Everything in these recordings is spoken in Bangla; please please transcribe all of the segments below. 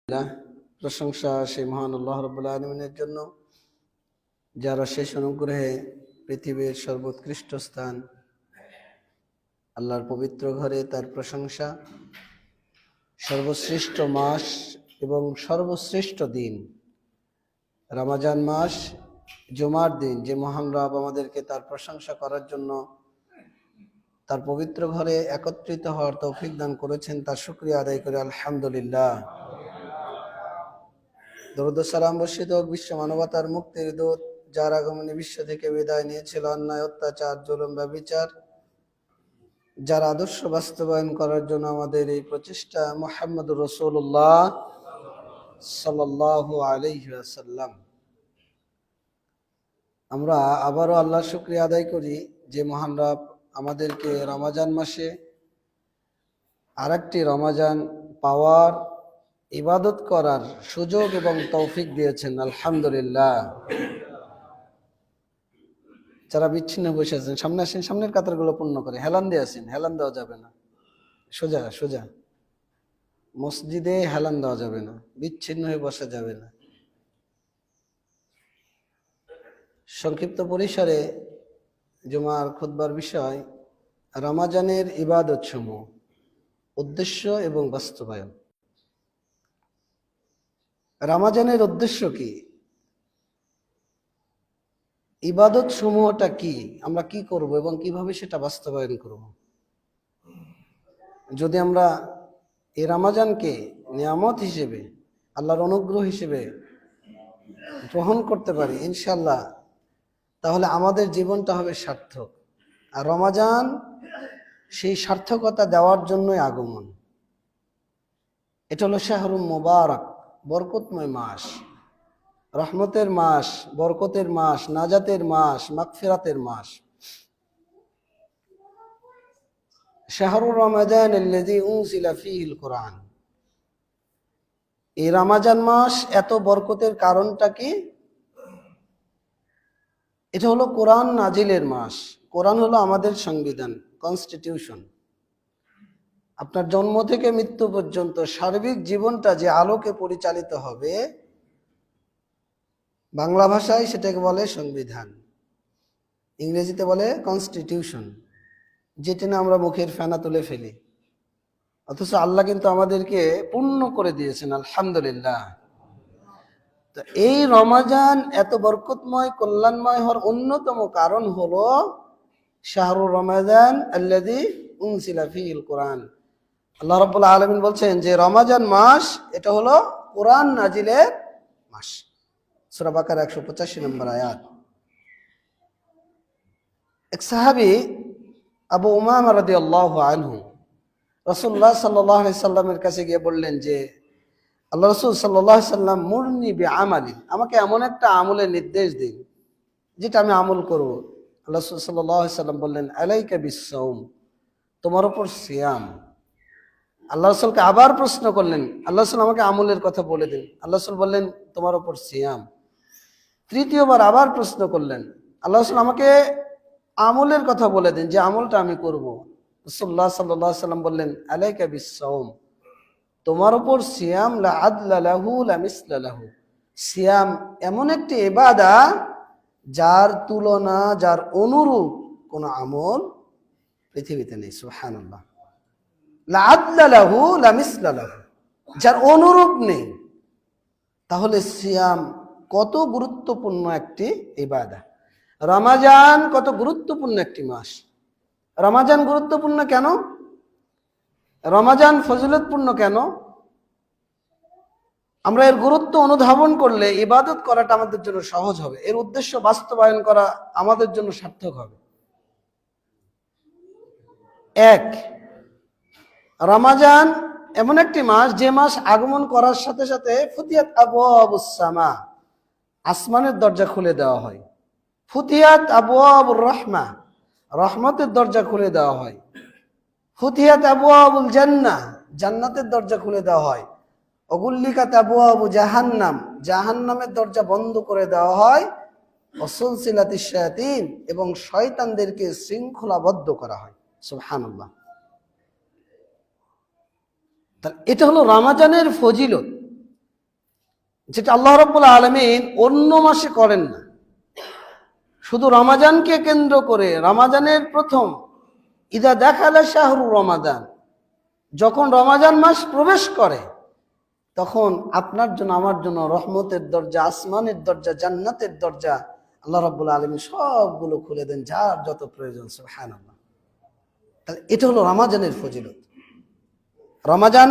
প্রশংসা সেই মহান আল্লাহ রাব্বুল আলামিনের জন্য, যারা শেষ অনুগ্রহে পৃথিবীর সর্বোৎকৃষ্ট স্থান আল্লাহর পবিত্র ঘরে তার প্রশংসা, সর্বশ্রেষ্ঠ মাস এবং সর্বশ্রেষ্ঠ দিন রমজান মাস, জুমার দিন, যে মহান রব আমাদেরকে তার প্রশংসা করার জন্য তার পবিত্র ঘরে একত্রিত হওয়ার তৌফিক দান করেছেন, তার শুকরিয়া আদায় করে আলহামদুলিল্লাহ। দরুদ ও সালাম বর্ষিত হোক বিশ্ব মানবতার মুক্তির দূত, যার আগমনে বিশ্ব থেকে বিদায় নিয়েছিল অন্যায়, অত্যাচার, জুলুম, ব্যভিচার, যার আদর্শ বাস্তবায়ন করার জন্য আমাদের এই প্রচেষ্টা, মুহাম্মদুর রাসূলুল্লাহ সাল্লাল্লাহু আলাইহি ওয়াসাল্লাম। আমরা আবারও আল্লাহর শুকরিয়া আদায় করি যে মহান রব আমাদেরকে রমজান মাসে আরেকটি রমজান পাওয়ার, ইবাদত করার সুযোগ এবং তৌফিক দিয়েছেন, আলহামদুলিল্লাহ। যারা বিচ্ছিন্ন বসে আছেন সামনে আসেন, সামনের কাতারগুলো পূর্ণ করে হেলান দিয়ে আসেন, হেলান দেওয়া যাবে না, সোজা সোজা মসজিদে হেলান দেওয়া যাবে না, বিচ্ছিন্ন হয়ে বসা যাবে না। সংক্ষিপ্ত পরিসরে জুমার খুতবার বিষয় রমজানের ইবাদত সমূহ, উদ্দেশ্য এবং বাস্তবায়ন। রমজানের উদ্দেশ্য কি, ইবাদত সমূহটা কি, আমরা কি করব এবং কিভাবে সেটা বাস্তবায়ন করব। যদি আমরা এই রমজানকে নিয়ামত হিসেবে, আল্লাহর অনুগ্রহ হিসেবে গ্রহণ করতে পারি ইনশাআল্লাহ, তাহলে আমাদের জীবনটা হবে সার্থক। আর রমজান সেই সার্থকতা দেওয়ার জন্যই আগমন। এটা হলো শাহরুল মুবারক, বরকতময় মাস, রহমতের মাস, বরকতের মাস, নাজাতের মাস, মাগফিরাতের মাস। শাহরুর রমাদান আল্লাযী উনজিলা ফীহিল কুরআন। এই রমজান মাস এত বরকতের কারণটা কি? এটা হলো কোরআন নাজিলের মাস। কোরআন হলো আমাদের সংবিধান, কনস্টিটিউশন। আপনার জন্ম থেকে মৃত্যু পর্যন্ত সার্বিক জীবনটা যে আলোকে পরিচালিত হবে, বাংলা ভাষায় সেটাকে বলে সংবিধান, ইংরেজিতে বলে কনস্টিটিউশন, যেটা না আমরা মুখের ফেনা তুলে ফেলি। অথচ আল্লাহ কিন্তু আমাদেরকে পূর্ণ করে দিয়েছেন, আলহামদুলিল্লাহ। তো এই রমজান এত বরকতময়, কল্যাণময় হওয়ার অন্যতম কারণ হলো শাহরুর রমাদান আল্লাযী উনজিলা ফীহিল কুরআন। আল্লাহ রাব্বুল আলামিন বলছেন যে রমজান মাস এটা হলো কোরআন নাজিলের মাস। সূরা বাকারা 185 নম্বর আয়াত। এক সাহাবী আবু উমামা রাদিয়াল্লাহু আনহু রাসূলুল্লাহ সাল্লাল্লাহু আলাইহি সাল্লামের কাছে গিয়ে বললেন যে আল্লাহ রাসূল সাল্লাল্লাহু আলাইহি সাল্লাম, মুরনি বিআমালি, আমাকে এমন একটা আমলের নির্দেশ দিন যেটা আমি আমল করব। আল্লাহ রাসূল সাল্লাল্লাহু আলাইহি সাল্লাম বললেন, আলাইকা বিস-সাওম, তোমার উপর সিয়াম। আল্লাহ রাসূলকে আবার প্রশ্ন করলেন, আল্লাহ রাসূল আমাকে আমলের কথা বলে দিন। আল্লাহ রাসূল বললেন, তোমার উপর সিয়াম। তৃতীয়বার আবার প্রশ্ন করলেন, আল্লাহ রাসূল আমাকে আমলের কথা বলে দিন, যে আমলটা আমি করব। রাসূলুল্লাহ সাল্লাল্লাহু আলাইহি সাল্লাম বললেন, আলাইকা বিস-সাওম, তোমার উপর সিয়াম, লা আদলা লাহু লা মিসলা লাহু। সিয়াম এমন একটি ইবাদত যার তুলনা, যার অনুরূপ কোন আমল পৃথিবীতে নেই। সুবহানাল্লাহ। লা আদলা লাহু লা মিসলা লাহু, যার অনুরূপ নেই। তাহলে সিয়াম কত গুরুত্বপূর্ণ একটি ইবাদত। রমজান কত গুরুত্বপূর্ণ একটি মাস। রমজান গুরুত্বপূর্ণ কেন? রমজান ফজিলতপূর্ণ কেন? আমরা এর গুরুত্ব অনুধাবন করলে ইবাদত করাটা আমাদের জন্য সহজ হবে, এর উদ্দেশ্য বাস্তবায়ন করা আমাদের জন্য সার্থক হবে। এক, রমজান এমন একটি মাস, যে মাস আগমন করার সাথে সাথে ফুতিহাত আবওয়াবুস সামা, আসমানের দরজা খুলে দেওয়া হয়। ফুতিহাত আবওয়াবুর রাহমা, রহমতের দরজা খুলে দেওয়া হয়। ফুতিহাত আবওয়াবুল জান্নাহ, জান্নাতের দরজা খুলে দেওয়া হয়। অগুল্লিকাত আবওয়াবু জাহান্নাম, জাহান্নামের দরজা বন্ধ করে দেওয়া হয়। ওয়াসুলসিলাতিশ শায়াতিন, এবং শয়তানদেরকে শৃঙ্খলাবদ্ধ করা হয়। সুবহানাল্লাহ। এটা হলো রমজানের ফজিলত। যেটা আল্লাহ রাব্বুল আলামিন অন্য মাসে করেন না। শুধু রমাজানকে কেন্দ্র করে, রমাজানের প্রথম ইদা দেখালে শাহরু রমাদান, যখন রমাজান মাস প্রবেশ করে তখন আপনার জন্য আমার জন্য রহমতের দরজা, আসমানের দরজা, জান্নাতের দরজা আল্লাহ রাব্বুল আলামিন সবগুলো খুলে দেন, যার যত প্রয়োজন। সুবহানাল্লাহ। তাহলে এটা হলো রমাজানের ফজিলত। রমাজান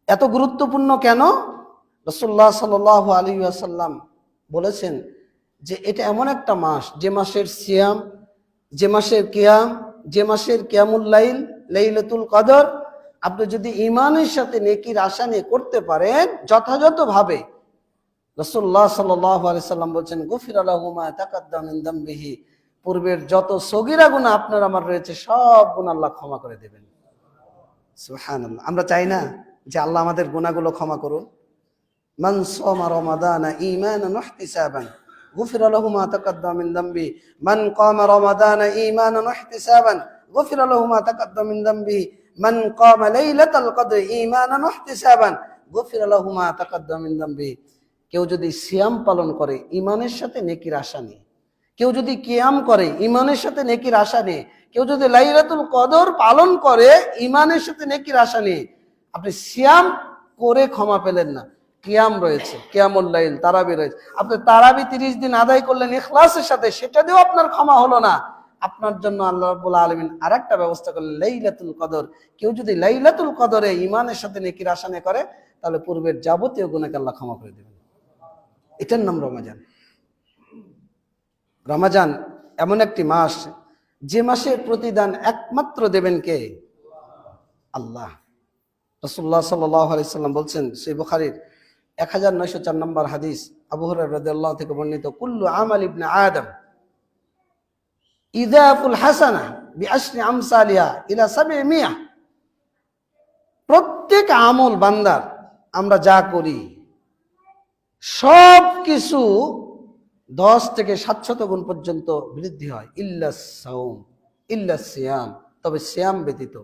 এত গুরুত্বপূর্ণ কেন? রাসূলুল্লাহ সাল্লাল্লাহু আলাইহি ওয়াসাল্লাম বলেছেন যে এটা এমন একটা মাস, যে মাসের সিয়াম, যে মাসের কিয়াম, যে মাসের কিয়ামুল লাইল, লাইলাতুল কদর আপনি যদি ঈমানের সাথে নেকির আশা নিয়ে করতে পারেন যথাযথভাবে, রাসূলুল্লাহ সাল্লাল্লাহু আলাইহি সাল্লাম বলেছেন গুফিরা লাহু মা তাকাদ্দামা মিন যামবিহি, পূর্বের যত সগীরা গুনাহ আপনার আমার রয়েছে সব গুনাহ আল্লাহ ক্ষমা করে দেবেন। সুবহানাল্লাহ। আমরা চাই না যে আল্লাহ আমাদের গুনাহগুলো ক্ষমা করুন? মান সামা রমাদানা ঈমানান ওয়া ইহতিসাবান গুফিরা লাহু মা তাকাদ্দামা মিন যামবিহি, মান কামা রমাদানা ঈমানান ওয়া ইহতিসাবান গুফিরা লাহু মা তাকাদ্দামা মিন যামবিহি, মান কামা লাইলাতাল কদরি ঈমানান ওয়া ইহতিসাবান গুফিরা লাহু মা তাকাদ্দামা মিন যামবিহি। কেউ যদি সিয়াম পালন করে ঈমানের সাথে নেকির আশা নিয়ে, কেউ যদি কিয়াম করে ঈমানের সাথে নেকির আশা নিয়ে, কেউ যদি লাইলাতুল কদর পালন করে ঈমানের সাথে নেকির আশা নিয়ে, আপনি সিয়াম করে ক্ষমা পেলেন না, কিয়াম রয়েছে, কিয়ামুল লাইল, তারাবি রয়েছে, আপনি তারাবি 30 দিন আদায় করলেন ইখলাসের সাথে, সেটা দিয়েও আপনার ক্ষমা হলো না, আপনার জন্য আল্লাহ রাব্বুল আলামিন আরেকটা ব্যবস্থা করলেন লাইলাতুল কদর। কেউ যদি লাইলাতুল কদরে ঈমানের সাথে নেকির আশা নিয়ে করে তাহলে পূর্বের যাবতীয় গুনাহকে আল্লাহ ক্ষমা করে দেবেন। এটার নাম রমাজান। রমাজান এমন একটি মাস, যে মাসের প্রতিদান একমাত্র দেবেন কে? আল্লাহ। রাসূলুল্লাহ সাল্লাল্লাহু আলাইহি সাল্লাম বলছেন, সহিহ বুখারীর 1904 নম্বর হাদিস, আবু হুরায়রা রাদিয়াল্লাহু থেকে বর্ণিত, কুল্লু আমাল ইবনে আদম ইযাফুল হাসানাহ বিআশরি আমসালিহা ইলা 700। প্রত্যেক আমল বান্দার আমরা যা করি সব কিছু 10 থেকে 700 গুণ পর্যন্ত বৃদ্ধি হয়, ইল্লা সাওম, ইল্লা সিয়াম, তবে সিয়াম ব্যতীত।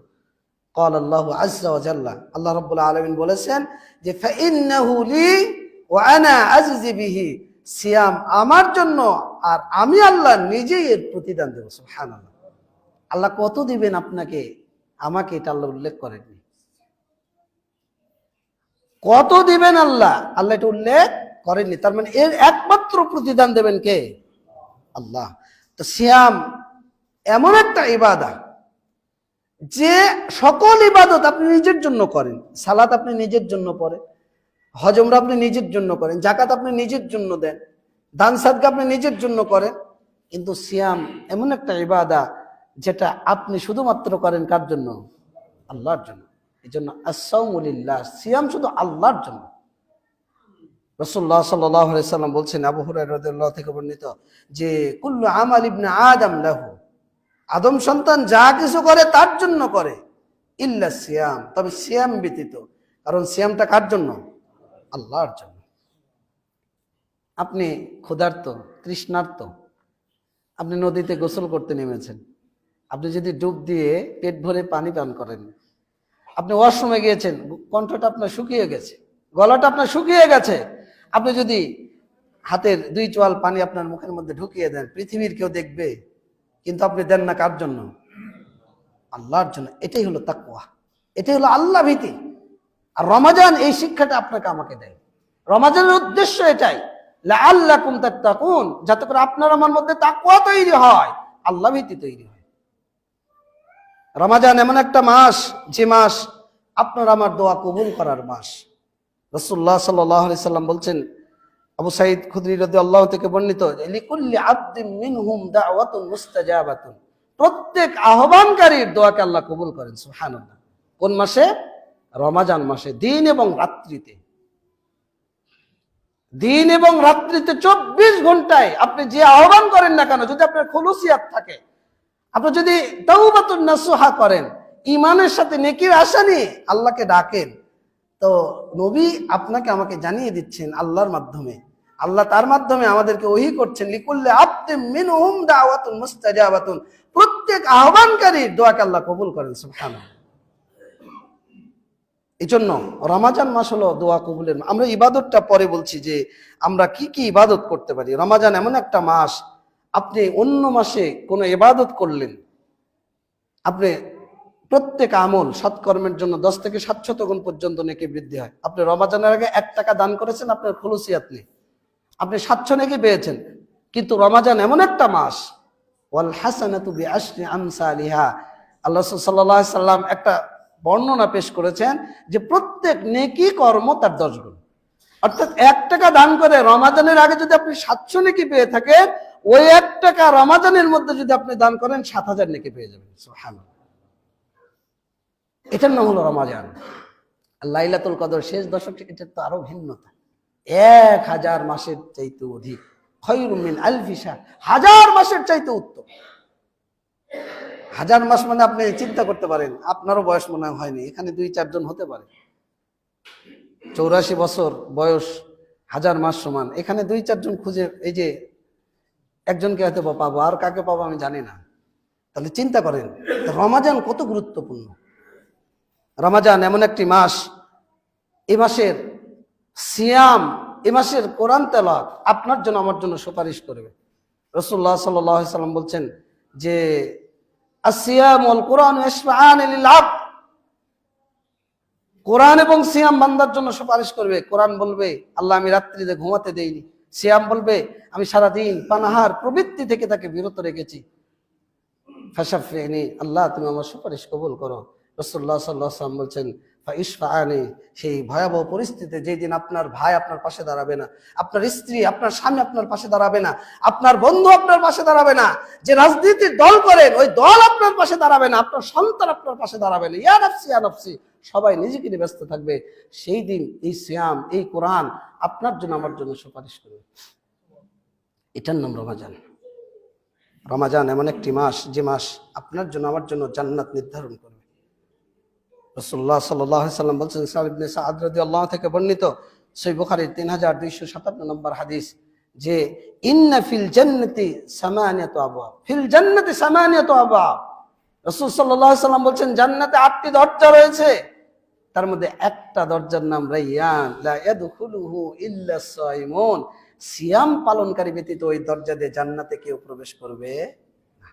قال الله عز وجل, আল্লাহ রাব্বুল আলামিন বলেছেন যে ফাইন্নাহু লি ওয়া আনা আজজি বিহি, সিয়াম আমার জন্য আর আমি আল্লাহ নিজেই এর প্রতিদান দেব। সুবহানাল্লাহ। আল্লাহ কত দিবেন আপনাকে আমাকে, এটা আল্লাহ উল্লেখ করেননি। কত দিবেন আল্লাহ, আল্লাহ এটা উল্লেখ করেননি। তার মানে এর একমাত্র প্রতিদান দেবেন কে? আল্লাহ। তো সিয়াম এমন একটা ইবাদত যে সকল ইবাদত আপনি নিজের জন্য করেন। সালাত আপনি নিজের জন্য পড়েন, হজ উমরা আপনি নিজের জন্য করেন, যাকাত আপনি নিজের জন্য দেন, দান সাদকা আপনি নিজের জন্য করেন। কিন্তু সিয়াম এমন একটা ইবাদত যেটা আপনি শুধুমাত্র করেন কার জন্য? আল্লাহর জন্য। এই জন্য আস-সাওমু লিল্লাহ, সিয়াম শুধু আল্লাহর জন্য। রাসূলুল্লাহ সাল্লাল্লাহু আলাইহি সাল্লাম বলছেন, আবু হুরায়রা রাদিয়াল্লাহু থেকে বর্ণিত, যে কুল্লু আমাল ইবনে আদম লাহু, আদম সন্তান যা কিছু করে তার জন্য করে, ইল্লা সিয়াম, তবে সিয়াম ব্যতীত। কারণ সিয়ামটা কার জন্য? আল্লাহর জন্য। আপনি ক্ষুধার্ত, তৃষ্ণার্ত, আপনি নদীতে গোসল করতে নেমেছেন, আপনি যদি ডুব দিয়ে পেট ভরে পানি পান করেন, আপনি ওয়াশরুমে গিয়েছেন, কণ্ঠটা আপনার শুকিয়ে গেছে, গলাটা আপনার শুকিয়ে গেছে, আপনি যদি হাতের 2 চোয়াল পানি আপনার মুখের মধ্যে ঢুকিয়ে দেন, পৃথিবীর কেউ দেখবে, কিন্তু আপনি দেন না কার জন্য? আল্লাহর জন্য। এটাই হলো তাকওয়া, এটাই হলো আল্লাহ ভীতি। আর রমাজান এই শিক্ষাটা আপনাকে আমাকে দেয়। রমাজানের উদ্দেশ্য এটাই, লাআল্লাকুম তাত্তাকুন, যাতে করে আপনার আমার মধ্যে তাকওয়া তৈরি হয়, আল্লাহ ভীতি তৈরি হয়। রমাজান এমন একটা মাস, যে মাস আপনার আমার দোয়া কবুল করার মাস। রাসূলুল্লাহ সাল্লাল্লাহু আলাইহি সাল্লাম বলছেন, আবু সাঈদ খুদরি রাদিয়াল্লাহু থেকে বর্ণিত, লিকুল্লি আবদিন মিনহুম দাওয়াতুন মুস্তাজাবাতুন, প্রত্যেক আহ্বানকারীর দোয়াকে আল্লাহ কবুল করেন। সুবহানাল্লাহ। কোন মাসে? রমাজান মাসে, দিন এবং রাত্রিতে। দিন এবং রাত্রিতে 24 ঘন্টায় আপনি যে আহ্বান করেন না কেন, যদি আপনার খুলুসিয়াত থাকে, আপনি যদি তাওবাতুন নাসুহা করেন, ঈমানের সাথে নেকির আশা নিয়ে আল্লাহকে ডাকেন, তো নবী আপনাকে আমাকে জানিয়ে দিচ্ছেন আল্লাহর মাধ্যমে, আল্লাহ তার মাধ্যমে আমাদেরকে ওহী করছেন, লিকুল্লি আবদিন মিনহুম দাওয়াতুন মুস্তাজাবাতুন, প্রত্যেক আহ্বানকারীর দোয়াকে আল্লাহ কবুল করেন। সুবহানাল্লাহ। এই জন্য রমাজান মাস হলো দোয়া কবুলের মাস। আমরা ইবাদতটা পরে বলছি যে আমরা কি কি ইবাদত করতে পারি। রমাজান এমন একটা মাস, আপনি অন্য মাসে কোনো ইবাদত করলেন, আপনি প্রত্যেক আমল সৎকর্মের জন্য 10 থেকে 700 গুণ পর্যন্ত নেকি বৃদ্ধি হয়। আপনি রমাজানের আগে 1 টাকা দান করেছেন, আপনার খুলুসিয়াত নেই, আপনি 700 নেকি পেয়েছেন। কিন্তু রমাজান এমন একটা মাস, ওয়াল হাসানাতু বিআশরি আমসালিহা, আল্লাহ সাল্লাল্লাহু আলাইহি সাল্লাম একটা বর্ণনা পেশ করেছেন যে প্রত্যেক নেকি কর্ম তার 10 গুণ। অর্থাৎ 1 টাকা দান করে রমাজানের আগে যদি আপনি 700 নেকি পেয়ে থাকেন, ওই 1 টাকা রমাজানের মধ্যে যদি আপনি দান করেন 7000 নেকি পেয়ে যাবেন। সুবহানাল্লাহ। এটার নাম হলো রমাজান। লাইলাতুল কদর শেষ দশক, এটার তো আরো ভিন্নতা, 1000 মাসের চাইতে অধিক, খায়রুম মিন আলফি শাহর, 1000 মাসের চাইতে উত্তম। 1000 মাস মানে আপনি চিন্তা করতে পারেন, আপনারও বয়স মনে হয়নি, এখানে 2-4 জন হতে পারে, 84 বছর বয়স, 1000 মাস সমান, এখানে 2-4 জন খুঁজে, এই যে একজনকে হয়তো পাবো, আর কাকে পাবো আমি জানি না। তাহলে চিন্তা করেন রমাজান কত গুরুত্বপূর্ণ। রমাজান এমন একটি মাস, এ মাসের সিয়াম, এ মাসের কোরআন তেলাওয়াত আপনার জন্য আমার জন্য সুপারিশ করবে। রাসূলুল্লাহ সাল্লাল্লাহু আলাইহি সাল্লাম বলছেন যে আসিয়াম ওয়াল কোরআন ইয়াশফাআন লিল আবদ, কোরআন এবং সিয়াম বান্দার জন্য সুপারিশ করবে। কোরআন বলবে আল্লাহ আমি রাত্রিতে ঘুমাতে দেইনি, সিয়াম বলবে আমি সারাদিন পানাহার প্রবৃত্তি থেকে তাকে বিরত রেখেছি। ফাশাফিনি, আল্লাহ তুমি আমার সুপারিশ কবুল করো। রাসূলুল্লাহ সাল্লাল্লাহু আলাইহি ওয়াসাল্লাম বলছেন ফাইশফাআনি, সেই ভয়াবহ পরিস্থিতিতে যেই দিন আপনার ভাই আপনার পাশে দাঁড়াবে না, আপনার স্ত্রী আপনার স্বামী আপনার পাশে দাঁড়াবে না, আপনার বন্ধু আপনার পাশে দাঁড়াবে না, যে রাজনীতির দল করেন ওই দল আপনার পাশে দাঁড়াবে না, আপনার সন্তান আপনার পাশে দাঁড়াবে না, ইয়া নাফসি ইয়া নাফসি, সবাই নিজেকে নিয়ে ব্যস্ত থাকবে, সেই দিন এই সিয়াম, এই কোরআন আপনার জন্য আমার জন্য সুপারিশ করবে। এটার নাম রমাজান। রমাজান এমন একটি মাস, যে মাস আপনার জন্য আমার জন্য জান্নাত নির্ধারণ করবে। রাসূলুল্লাহ সাল্লাল্লাহু আলাইহি সাল্লাম বলছেন, সাদ ইবনে সাদ রাদিয়াল্লাহু থেকে বর্ণিত, সহিহ বুখারীর 3257 নম্বর হাদিস, যে ইন্না ফিল জান্নাতি সামানিয়াতু আবওয়াব, ফিল জান্নাতি সামানিয়াতু আবওয়াব। রাসূল সাল্লাল্লাহু আলাইহি সাল্লাম বলছেন জান্নাতে 8টি দরজা রয়েছে, তার মধ্যে একটা দরজার নাম রাইয়ান, লা ইয়াদখুলুহু ইল্লা সাইমুন, সিয়াম পালনকারী ব্যতীত ওই দরজা দিয়ে জান্নাতে কেউ প্রবেশ করবে না।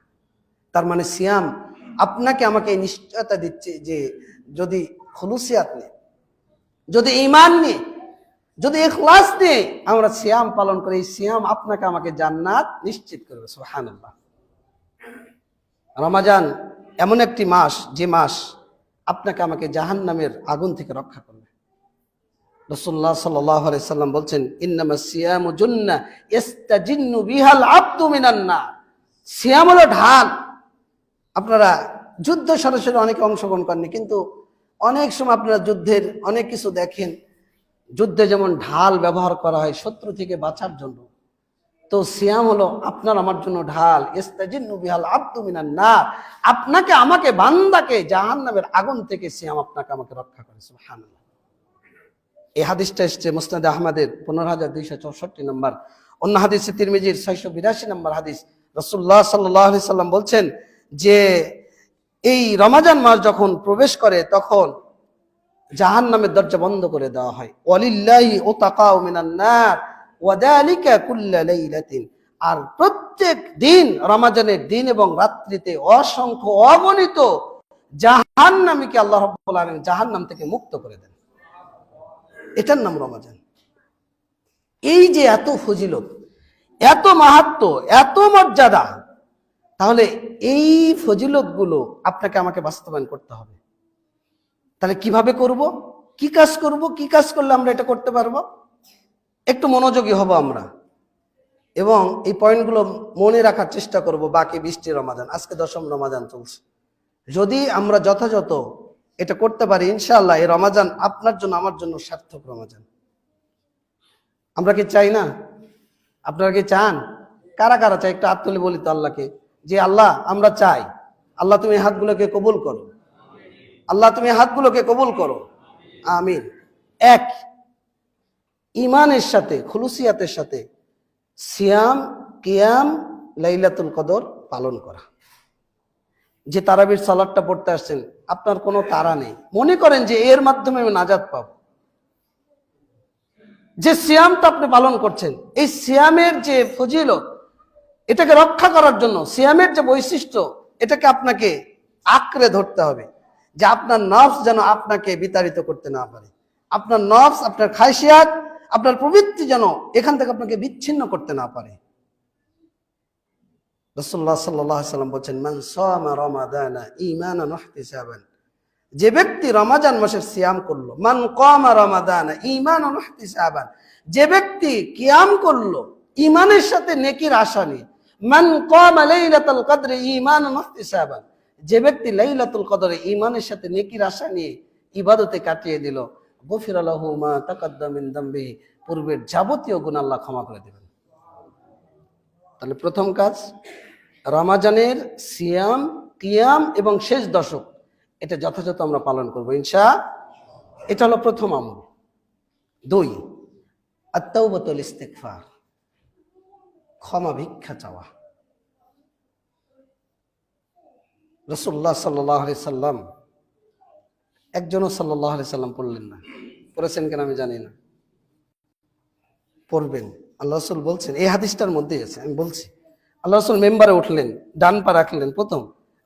তার মানে সিয়াম আপনাকে আমাকে এই নিশ্চয়তা দিচ্ছে যে যদি খুলুসিয়াত নিয়ে, যদি ঈমান নিয়ে, যদি ইখলাস নিয়ে আমরা সিয়াম পালন করি, সিয়াম আপনাকে আমাকে জান্নাত নিশ্চিত করবে। সুবহানাল্লাহ। রমাজান এমন একটি মাস, যে মাস আপনাকে আমাকে জাহান্নামের আগুন থেকে রক্ষা করবে। রাসূলুল্লাহ সাল্লাল্লাহু আলাইহি সাল্লাম বলছেন ইন্নামাস সিয়ামু জুন্নাহ ইস্তাজিন্নু বিহাল আবদু মিনান নার, সিয়াম হলো ঢাল। আপনারা যুদ্ধ সরাসরি অনেকে অংশগ্রহণ করেননি, কিন্তু অনেক সময় আপনারা যুদ্ধের অনেক কিছু দেখেন, যুদ্ধে যেমন ঢাল ব্যবহার করা হয় শত্রু থেকে বাঁচার জন্য, তো সিয়াম হলো আপনার আমার জন্য ঢাল। ইস্তাজিন্নু বিহাল আবদু মিনান নার, আপনাকে আমাকে বান্দাকে জাহান্নামের আগুন থেকে সিয়াম আপনাকে আমাকে রক্ষা করে। সুবহানাল্লাহ। এই হাদিসটা এসেছে মুসনাদে আহমদের 15264 নম্বর, অন্য হাদিসে তিরমিজির 682 নম্বর হাদিস। রাসূলুল্লাহ সাল্লাল্লাহু আলাইহি সাল্লাম বলছেন যে এই রমাজান মাস যখন প্রবেশ করে তখন জাহান্নামের দরজা বন্ধ করে দেওয়া হয়। ওয়ালিল্লাহি উতাকাউ মিনান নার ওয়া যালিকা কুল্লা লাইলাতিন, আর প্রত্যেক দিন রমাজানের দিন এবং রাত্রিতে অসংখ্য অগণিত জাহান্নামীকে আল্লাহ রাব্বুল আলামিন জাহান্নাম থেকে মুক্ত করে দেন। এটার নাম রমাজান। এই যে এত ফজিলত, এত মাহাত্ম্য, এত মর্যাদা, তাহলে এই ফজিলতগুলো আপনাকে আমাকে বাস্তবায়ন করতে হবে। তাহলে কিভাবে করব, কি কাজ করব, কি কাজ করলে আমরা এটা করতে পারবো? একটু মনোযোগী হব আমরা এবং এই পয়েন্টগুলো মনে রাখার চেষ্টা করব। বাকি 20টি রমাজান, আজকে 10ম রমাজান চলছে, যদি আমরা যথাযথ এটা করতে পারি ইনশাআল্লাহ এই রমাজান আপনার জন্য আমার জন্য সার্থক রমাজান। আমরা কি চাই না? আপনারা কি চান? কারা কারা চাই একটু হাত তুলে বলি তো আল্লাহকে, যে আল্লাহ আমরা চাই, আল্লাহ তুমি হাতগুলোকে কবুল করো, আল্লাহ তুমি হাতগুলোকে কবুল করো, আমিন। এক, ঈমানের সাথে খুলুসিয়াতের সাথে সিয়াম, কিয়াম, লাইলাতুল কদর পালন করা। যে তারাবির সালাদটা পড়তে আসছেন, আপনার কোনো তাড়া নেই, মনে করেন যে এর মাধ্যমে আমি নাজাত পাবো। যে সিয়ামটা আপনি পালন করছেন, এই সিয়ামের যে ফজিলত, এটাকে রক্ষা করার জন্য সিয়ামের যে বৈশিষ্ট্য, এটাকে আপনাকে আঁকড়ে ধরতে হবে, যে আপনার নফস যেন আপনাকে বিতাড়িত করতে না পারে। আপনার নফস, আপনার খায়শিয়াত, আপনার প্রবৃত্তি যেন এখান থেকে আপনাকে বিচ্ছিন্ন করতে না পারে। রাসূলুল্লাহ সাল্লাল্লাহু আলাইহি ওয়াসাল্লাম বলেন, মান সামা রমাদানা ঈমানান ওয়া ইহতিসাবান, যে ব্যক্তি রমাজান মাসের সিয়াম করলো, মান কামা রমাদানা ঈমানান ওয়া ইহতিসাবান, যে ব্যক্তি কিয়াম করলো ঈমানের সাথে নেকির আশা নিয়ে, মান কামা লাইলাতুল কদরি ঈমানান ওয়া ইহতিসাবান, যে ব্যক্তি লাইলাতুল কদরে ঈমানের সাথে নেকির আশা নিয়ে ইবাদতে কাটিয়ে দিল, গফিরা লাহু মা তাকাদ্দাম মিন যামবিহি, পূর্বের যাবতীয় গুনাহ আল্লাহ ক্ষমা করে দেবেন। তাহলে প্রথম কাজ, রমাজানের সিয়াম, কিয়াম এবং শেষ দশক, এটা যথাযথ আমরা পালন করবো ইনশাআল্লাহ। এটা হলো প্রথম আমল। 2, আত-তাওবাতুল ইস্তিগফার, ক্ষমা ভিক্ষা চাওয়া। রাসূলুল্লাহ সাল্লাল্লাহু আলাইহি সাল্লাম, একজনও সাল্লাল্লাহু আলাইহি সাল্লাম পড়লেন না। পড়েছেন কেন আমি জানি না, পড়বেন। আল্লাহ রাসূল বলছেন, এই হাদিসটার মধ্যেই আছে, আমি বলছি। আল্লাহ রাসূল মেম্বারে উঠলেন, ডান পা রাখলেন, প্রথম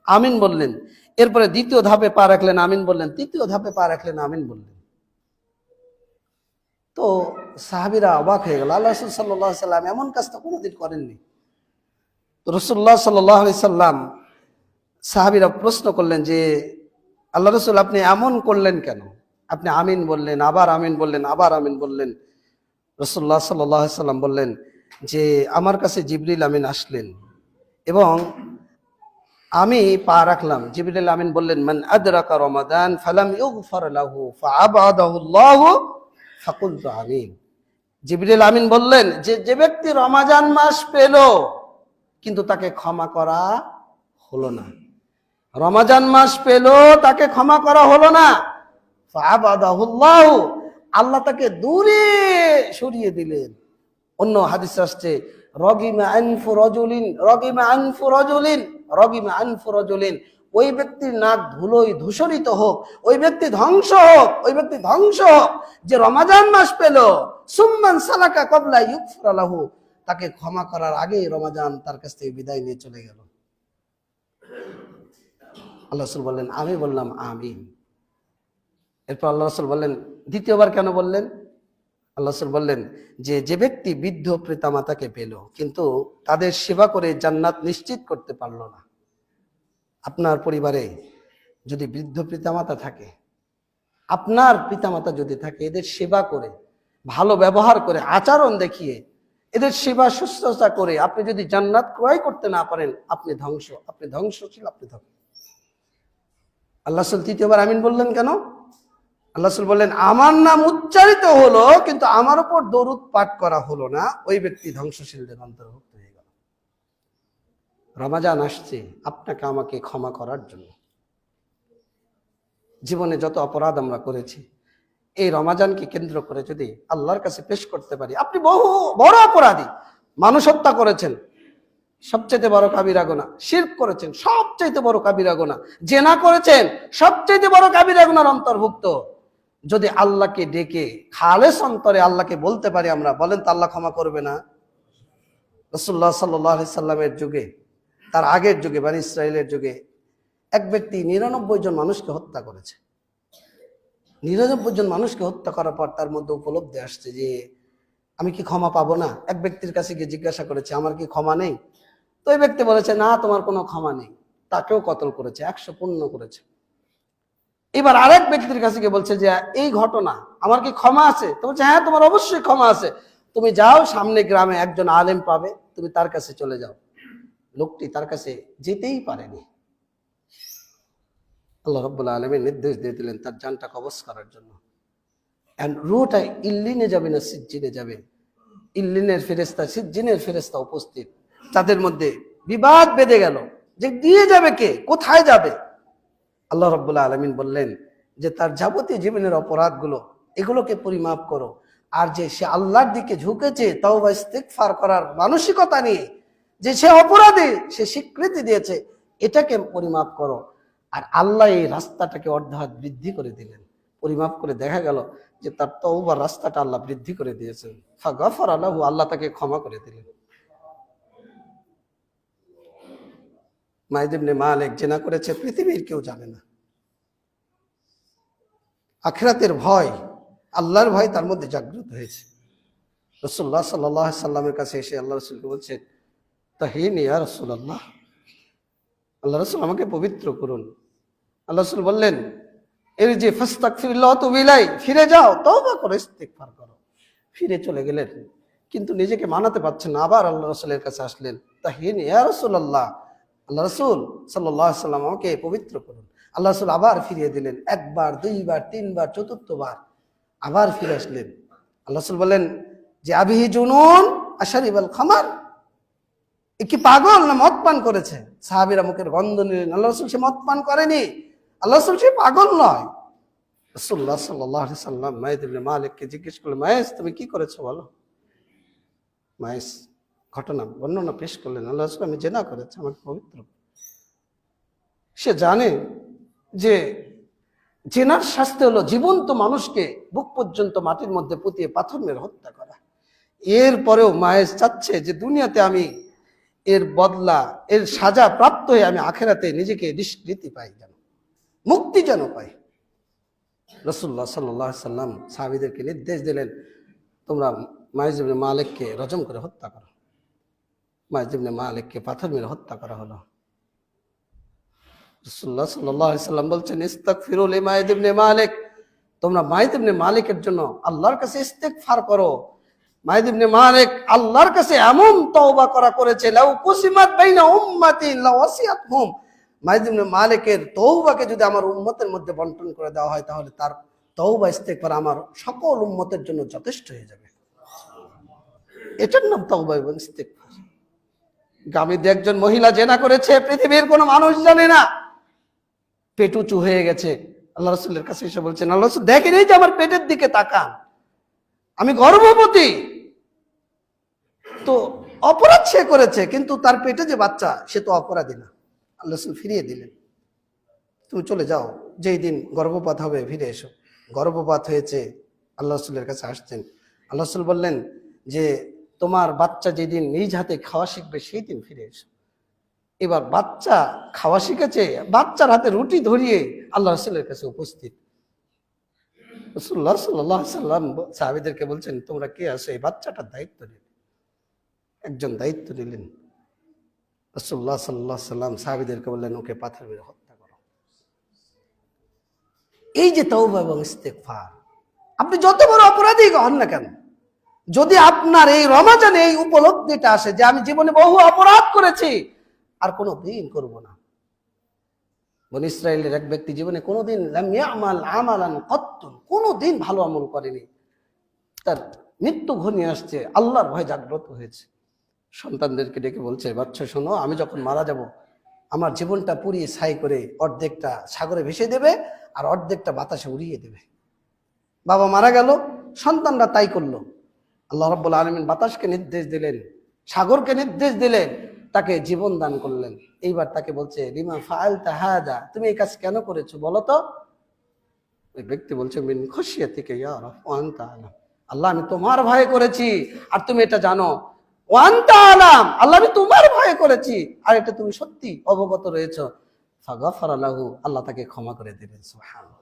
আমিন বললেন, এরপরে দ্বিতীয় ধাপে পা রাখলেন, আমিন বললেন, তৃতীয় ধাপে পা রাখলেন, আমিন বললেন। তো সাহাবীরা অবাক হয়ে গেল, আল্লাহ রাসূল সাল্লাল্লাহু আলাইহি সাল্লাম এমন কাজটা কোনোদিন করেননি। তো রাসূলুল্লাহ সাল্লাল্লাহু আলাইহি সাল্লাম, সাহাবীরা প্রশ্ন করলেন যে আল্লাহ রাসূল, আপনি এমন করলেন কেন? আপনি আমিন বললেন, আবার আমিন বললেন, আবার আমিন বললেন। রাসূলুল্লাহ সাল্লাল্লাহু আলাইহি সাল্লাম বললেন যে আমার কাছে জিবরিল আমিন আসলেন এবং আমি পা রাখলাম। জিবরিল আমিন বললেন, মান আদরাকা রমাদান ফালাম ইউগফার লাহু ফাআবাদাহু আল্লাহু ফাকুলতু আমিন। জিবরিল আমিন বললেন যে যে ব্যক্তি রমাজান মাস পেল কিন্তু তাকে ক্ষমা করা হলো না, রমাজান মাস পেল তাকে ক্ষমা করা হলো না, ফাআবাদাহু আল্লাহু, আল্লাহ তাকে দূরে সরিয়ে দিলেন। অন্য হাদিস আসছে, রগিমা আনফু রাজুলিন, রগিমা আনফু রাজুলিন, রগিমা আনফু রাজুলিন, ওই ব্যক্তির নাক ধুলোয় ধূসরিত হোক, ওই ব্যক্তি ধ্বংস হোক, ওই ব্যক্তি ধ্বংস হোক যে রমাজান মাস পেল, সুম্মান সালাকা ক্বাবলা ইউগফার লাহু, তাকে ক্ষমা করার আগেই রমাজান তার কাছ থেকে বিদায় নিয়ে চলে গেল। আল্লাহ রাসূল বললেন, আমি বললাম আমিন। এরপর আল্লাহ রাসূল বললেন, দ্বিতীয়বার কেন বললেন? আল্লাহ রাসূল বললেন যে যে ব্যক্তি বৃদ্ধ পিতামাতাকে পেল কিন্তু তাদের সেবা করে জান্নাত নিশ্চিত করতে পারলো না। আপনার পরিবারে যদি বৃদ্ধ পিতামাতা থাকে, আপনার পিতামাতা যদি থাকে, এদের সেবা করে, ভালো ব্যবহার করে, আচরণ দেখিয়ে এদের সেবা শুশ্রূষা করে আপনি যদি জান্নাত ক্রয় করতে না পারেন, আপনি ধ্বংস, আপনি ধ্বংসশীল, আপনি ধ্বংস। আল্লাহ রাসূল তৃতীয়বার আমিন বললেন কেন? আল্লাহ রাসূল বললেন, আমার নাম উচ্চারিত হলো কিন্তু আমার উপর দরুদ পাঠ করা হলো না, ওই ব্যক্তি ধ্বংসশীলদের অন্তর্ভুক্ত হয়ে গেল। রমাজান আসছে আপনাকে আমাকে ক্ষমা করার জন্য। জীবনে যত অপরাধ আমরা করেছি, এই রমাজানকে কেন্দ্র করে যদি আল্লাহর কাছে পেশ করতে পারি, আপনি বহু বড় অপরাধী, মানুষ হত্যা করেছেন, সবচেয়ে বড় কাবিরা গুনাহ, শিরক করেছেন, সবচেয়ে বড় কাবিরা গুনাহ, জিনা করেছেন, সবচেয়ে বড় কাবিরা গুনাহর অন্তর্ভুক্ত। যদি আল্লাহকে ডেকে খালেস অন্তরে আল্লাহকে বলতে পারি আমরা, বলেন তো আল্লাহ ক্ষমা করবে না? রাসূলুল্লাহ সাল্লাল্লাহু আলাইহি সাল্লামের যুগে, তার আগের যুগে, বনী ইসরাইলের যুগে, এক ব্যক্তি 99 জন মানুষকে হত্যা করেছে। 99 জন মানুষকে হত্যা করার পর তার মধ্যে উপলব্ধি আসছে যে আমি কি ক্ষমা পাবো না? এক ব্যক্তির কাছে গিয়ে জিজ্ঞাসা করেছে, আমার কি ক্ষমা নেই? তো ওই ব্যক্তি বলেছে, না, তোমার কোনো ক্ষমা নেই। তাকেও কতল করেছে, 100 পূর্ণ করেছে। এবার আরেক ব্যক্তির কাছে গিয়ে বলছে যে এই ঘটনা, আমার কি ক্ষমা আছে? তো বলছে, হ্যাঁ, তোমার অবশ্যই ক্ষমা আছে, তুমি যাও, সামনে গ্রামে একজন আলেম পাবে, তুমি তার কাছে চলে যাও। লোকটি তার কাছে যেতেই পারেনি। আল্লাহ রাব্বুল আলামিন নির্দেশ দিয়ে দিলেন তার জানটা কবজ করার জন্য। রুহটা ইল্লিনে যাবে না সিজ্জিনে যাবে। ইল্লিনের ফেরেশতা, সিজ্জিনের ফেরেশতা উপস্থিত, তাদের মধ্যে বিবাদ বেঁধে গেল যে দিয়ে যাবে কে, কোথায় যাবে। আল্লাহ রাব্বুল আলামিন বললেন যে তার যাবতীয় জীবনের অপরাধগুলো, এগুলোকে পরিমাপ করো। আর যে সে আল্লাহর দিকে ঝুঁকেছে তাওবা ইস্তিগফার করার মানসিকতা নিয়ে, যে সে অপরাধী, সে স্বীকৃতি দিয়েছে, এটাকে পরিমাপ করো। আর আল্লাহ এই রাস্তাটাকে অর্ধাৎ বৃদ্ধি করে দিলেন। পরিমাপ করে দেখা গেল যে তার তওবার রাস্তাটা আল্লাহ বৃদ্ধি করে দিয়েছেন। ফাগাফারা লাহু, আল্লাহ তাকে ক্ষমা করে দিলেন। মাইদ ইবনে মালিক জিনা করেছে, পৃথিবীর কেউ জানে না। আখিরাতের ভয়, আল্লাহর ভয় তার মধ্যে জাগ্রত হয়েছে। রাসূলুল্লাহ সাল্লাল্লাহু আলাইহি সাল্লামের কাছে এসে আল্লাহ রাসূলকে বলছে, তাহিনী ইয়া রাসূলুল্লাহ, আল্লাহ রাসূল আমাকে পবিত্র করুন। আল্লাহ রাসূল বললেন, ইরজি ফাস্তাগফিরুল্লাহ ওয়া তুব ইলাইহি, ফিরে যাও, তওবা করো, ইস্তিগফার করো। ফিরে চলে গেলেন, কিন্তু নিজেকে মানাতে পারছেন না। আবার আল্লাহ রাসূলের কাছে আসলেন, তাহিনী ইয়া রাসূলুল্লাহ, আল্লাহ রাসূল সাল্লাল্লাহু আলাইহি সাল্লাম আমাকে পবিত্র করুন। আল্লাহ রাসূল আবার ফিরিয়ে দিলেন, একবার, দুইবার, তিনবার, চতুর্থবার আবার ফিরে আসলেন। আল্লাহ রাসূল বলেন যে আবিহি জুনুন আশারিবাল খামার, এ কি পাগল না মদ পান করেছে? সাহাবীরা মুখের গন্ধ নিলেন। আল্লাহ রাসূল সে মদ পান করেনি, আল্লাহ রাসূল সে পাগল নয়। রাসূলুল্লাহ সাল্লাল্লাহু আলাইহি সাল্লাম মাইদ ইবনে মালিককে জিজ্ঞেস করলেন, মাইস তুমি কি করেছো বলো। মাইস ঘটনা বর্ণনা পেশ করলেন, আল্লাহ রাসূল আমি জিনা করেছি, আমাকে পবিত্র। সে জানে যে জিনার শাস্তি হলো জীবন্ত মানুষকে বুক পর্যন্ত মাটির মধ্যে পুঁতিয়ে পাথর মেরে হত্যা করা। এরপরেও মায়েস চাচ্ছে যে দুনিয়াতে আমি এর বদলা, এর সাজা প্রাপ্ত হয়ে আমি আখেরাতে নিজেকে নিষ্কৃতি পাই, যেন মুক্তি যেন পাই। রাসূলুল্লাহ সাল্লাল্লাহু আলাইহি সাল্লাম সাহাবীদেরকে নির্দেশ দিলেন, তোমরা মাইজ ইবনে মালিককে রজম করে হত্যা করো। মাইজ ইবনে মালিককে পাথর মেরে হত্যা করা হলো। রাসূলুল্লাহ সাল্লাল্লাহু আলাইহি সাল্লাম বলছেন, ইস্তাগফিরু লিমাইদ ইবনে মালিক, তোমরা মাইদ ইবনে মালিকের জন্য আল্লাহর কাছে ইস্তিগফার করো। মাইদ ইবনে মালিক আল্লাহর কাছে এমন তওবা করেছে, লাউ কুসিমাত বাইনা উম্মতি লাওয়াসিয়াতহুম, মাইদ ইবনে মালিকের তওবাকে যদি আমার উম্মতের মধ্যে বন্টন করে দেওয়া হয়, তাহলে তার তওবা ইস্তিগফার আমার সকল উম্মতের জন্য যথেষ্ট হয়ে যাবে। এটার নাম তওবা এবং ইস্তিগফার। গামীতে একজন মহিলা জিনা করেছে, পৃথিবীর কোনো মানুষ জানে না, পেট উঁচু হয়ে গেছে। আল্লাহ রাসূলের কাছে এসে বলছেন, আল্লাহ রাসূল দেখেন এই যে আমার পেটের দিকে তাকান, আমি গর্ভবতী। তো অপরাধ সে করেছে, কিন্তু তার পেটে যে বাচ্চা সে তো অপরাধী না। আল্লাহ রাসূল ফিরিয়ে দিলেন, তুমি চলে যাও, যেই দিন গর্ভপাত হবে ফিরে এসো। গর্ভপাত হয়েছে, আল্লাহ রাসূলের কাছে আসছেন। আল্লাহ রাসূল বললেন যে তোমার বাচ্চা যেদিন নিজ হাতে খাওয়া শিখবে সেই দিন ফিরে এসো। এবার বাচ্চা খাওয়া শিখেছে, বাচ্চার হাতে রুটি ধরিয়ে আল্লাহ রাসূলের কাছে উপস্থিত। রাসূলুল্লাহ সাল্লাল্লাহু আলাইহি সাল্লাম সাহাবীদেরকে বলছেন, তোমরা কে আছো, এই বাচ্চাটার দায়িত্ব নিন। একজন দায়িত্ব নিলেন। রাসূলুল্লাহ সাল্লাল্লাহু আলাইহি সাল্লাম সাহাবীদেরকে বললেন, ওকে পাথর মেরে হত্যা করো। এই যে তওবা এবং ইস্তিগফার, আপনি যত বড় অপরাধী হন না কেন, যদি আপনার এই রমজানে এই উপলব্ধিটা আসে যে আমি জীবনে বহু অপরাধ করেছি, আর কোনো দিন করব না। বনী ইসরাইলের এক ব্যক্তি জীবনে কোনোদিন লাম ইয়ামাল আমালান কত্তুন, কোনোদিন ভালো আমল করেনি। তার মৃত্যু ঘনিয়ে আসছে, আল্লাহর ভয় জাগ্রত হয়েছে। সন্তানদেরকে ডেকে বলছে, বাচ্চা শোনো, আমি যখন মারা যাব আমার জীবনটা পুড়িয়ে ছাই করে অর্ধেকটা সাগরে ভেসে দেবে আর অর্ধেকটা বাতাসে উড়িয়ে দেবে। বাবা মারা গেল, সন্তানরা তাই করলো। আল্লাহ রাব্বুল আলামিন বাতাসকে নির্দেশ দিলেন, সাগরকে নির্দেশ দিলেন, তাকে জীবন দান করলেন। এইবার তাকে বলছে, লিমা ফাআলতা হাযা, তুমি এই কাজ কেন করেছো বলো তো? ওই ব্যক্তি বলছে, মিন খাশিয়াতিকা ইয়া রাব ওয়া আনতা আলাম, আল্লাহ আমি তোমার ভয়ে করেছি আর তুমি এটা জানো। ওয়া আনতা আলাম, আল্লাহ আমি তোমার ভয়ে করেছি আর এটা তুমি সত্যি অবগত রয়েছো। ফাগাফারা লাহু, আল্লাহ তাকে ক্ষমা করে দিলেন। সুবহানাল্লাহ।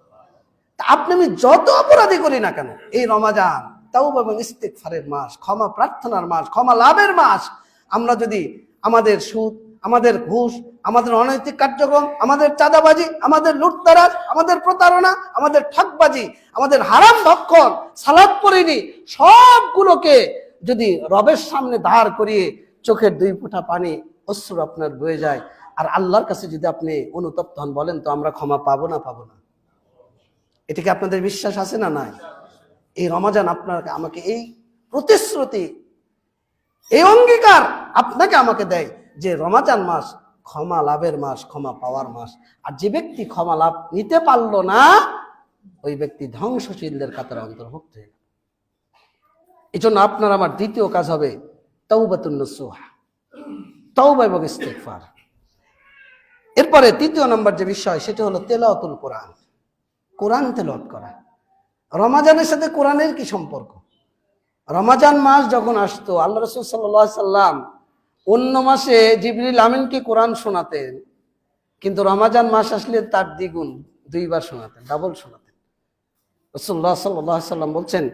আপনি আমি যত অপরাধী করি না কেন, এই রমাজান তাওবা এবং ইস্তিগফারের মাস, ক্ষমা প্রার্থনার মাস, ক্ষমা লাভের মাস। আমরা যদি আমাদের সুদ, আমাদের ঘুষ, আমাদের অনৈতিক কার্যক্রম, আমাদের চাঁদাবাজি, আমাদের লুটতারাজ, আমাদের প্রতারণা, আমাদের ঠকবাজি, আমাদের হারাম ভক্ষণ, সালাত পড়িনি, সবগুলোকে যদি রবের সামনে দাঁড় করিয়ে চোখের দুই ফোঁটা পানি অশ্রু আপনার বয়ে যায়, আর আল্লাহর কাছে যদি আপনি অনুতপ্ত হন, বলেন তো আমরা ক্ষমা পাবো না পাবো না? এটা কি আপনাদের বিশ্বাস আছে না নাই? এই রমাজান আপনাকে আমাকে এই প্রতিশ্রুতি, এই অঙ্গীকার আপনাকে আমাকে দেয় যে রমাজান মাস ক্ষমা লাভের মাস, ক্ষমা পাওয়ার মাস। আর যে ব্যক্তি ক্ষমা লাভ নিতে পারলো না, ওই ব্যক্তি ধ্বংসশীলদের কাতারে অন্তর্ভুক্ত হয়ে গেল। এই জন্য আপনার আমার দ্বিতীয় কাজ হবে তাওবাতুন নসুহা, তাওবা এবং ইস্তিগফার। এরপরে তৃতীয় নম্বর যে বিষয় সেটা হলো তেলাওয়াতুল কোরআন, কোরআন তেলাওয়াত করা। রমাজানের সাথে কোরআনের কি সম্পর্ক? রমাজান মাস যখন আসতো আল্লাহ রাসূল সাল্লাল্লাহু আলাইহি সাল্লাম অন্য মাসে জিবরিল আমিনকে কোরআন শোনাতেন, কিন্তু রমাজান মাস আসলে তার দ্বিগুণ, দুইবার শোনাতেন, ডাবল শোনাতেন। রাসূলুল্লাহ সাল্লাল্লাহু আলাইহি সাল্লাম বলছেন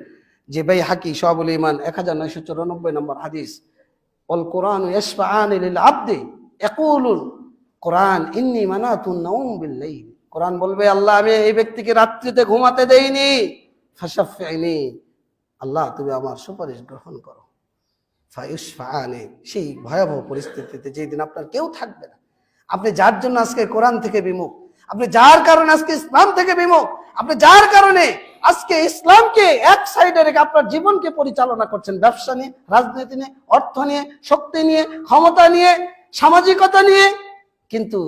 যে বাইহাকি শুআবুল ঈমান 1994 নম্বর হাদিস, অল কোরআন ইয়াশফাআনি লিল আবদি ইয়াকুলুল কোরআন ইন্নী মানাতুন নাওম বিল লাইল। কোরআন বলবে, আল্লাহ আমি এই ব্যক্তিকে রাত্রিতে ঘুমাতে দেইনি, ফাশাফিনি, আল্লাহ তুমি আমার সুপারিশ গ্রহণ করো। ফায়ুশফাআনি, সেই ভয়াবহ পরিস্থিতিতে যেই দিন আপনার কেউ থাকবে না, আপনি যার জন্য আজকে কোরআন থেকে বিমুখ, আপনি যার কারণে আজকে ইসলাম থেকে বিমুখ, আপনি যার কারণে আজকে ইসলামকে এক সাইডে রেখে আপনার জীবনকে পরিচালনা করছেন, ব্যবসা নিয়ে, রাজনীতি নিয়ে, অর্থ নিয়ে, শক্তি নিয়ে, ক্ষমতা নিয়ে, সামাজিকতা নিয়ে, কিন্তু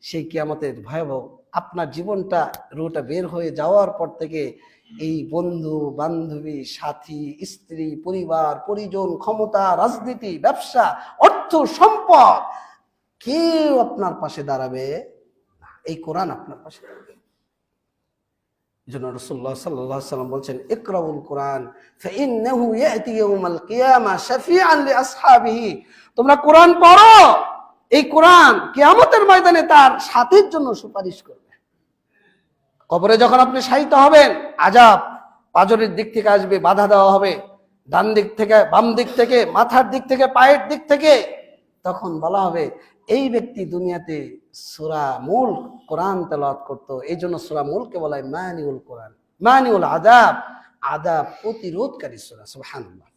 সেই কিয়ামতের ভয়াবহ আপনার জীবনটা রুটা বের হয়ে যাওয়ার পর থেকে এই বন্ধু বান্ধবী সাথী স্ত্রী পরিবার পরিজন ক্ষমতা রাজনীতি ব্যবসা অর্থ সম্পদ কেউ আপনার পাশে দাঁড়াবে না, এই কোরআন আপনার পাশে দাঁড়াবে। জন্য রাসূলুল্লাহ সাল্লাল্লাহু আলাইহি ওয়াসাল্লাম বলছেন, ইকরাউল কোরআন ফাইন্নাহু ইয়াতি ইয়াউমাল কিয়ামা শাফিআন লিআসহাবিহি। তোমরা কোরআন পড়ো, এই কোরআন কিয়ামতের ময়দানে তার সাথীর জন্য সুপারিশ করবে। কবরে যখন আপনি শায়িত হবেন, আযাব পাজরের দিক থেকে আসবে, বাধা দেওয়া হবে, ডান দিক থেকে বাম দিক থেকে মাথার দিক থেকে পায়ের দিক থেকে, তখন বলা হবে এই ব্যক্তি দুনিয়াতে সূরা মূল কোরআন তেলাওয়াত করতো, এই জন্য সূরা মূলকে বলা হয় মানিউল কোরআন, মানিউল আযাব, আযাব প্রতিরোধকারী সূরা। সুবহানাল্লাহ।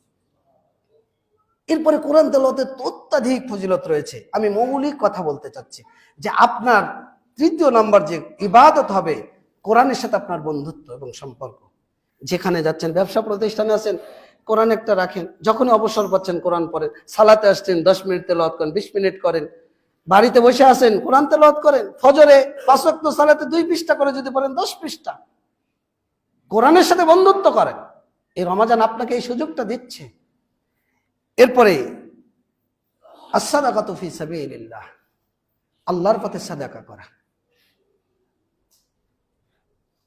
এরপরে কোরআন তেলাওয়াতের অত্যাধিক ফজিলত রয়েছে। আমি মৌলিক কথা বলতে চাচ্ছি যে আপনার তৃতীয় নম্বর যে ইবাদত হবে, কোরআনের সাথে আপনার বন্ধুত্ব এবং সম্পর্ক। যেখানে যাচ্ছেন, ব্যবসা প্রতিষ্ঠানে আছেন, কোরআন একটা রাখেন, যখনই অবসর পাচ্ছেন কোরআন পড়েন, সালাতে আসছেন 10 মিনিট তেলাওয়াত করেন, 20 মিনিট করেন, বাড়িতে বসে আছেন কোরআন তেলাওয়াত করেন, ফজরে 5 ওয়াক্ত সালাতে 2 পৃষ্ঠা করে যদি পড়েন 10 পৃষ্ঠা, কোরআনের সাথে বন্ধুত্ব করেন। এই রমাজান আপনাকে এই সুযোগটা দিচ্ছে। এরপরে as-সাদাকাতু ফি সাবিলিল্লাহ, আল্লাহর পথে সাদাকা করা।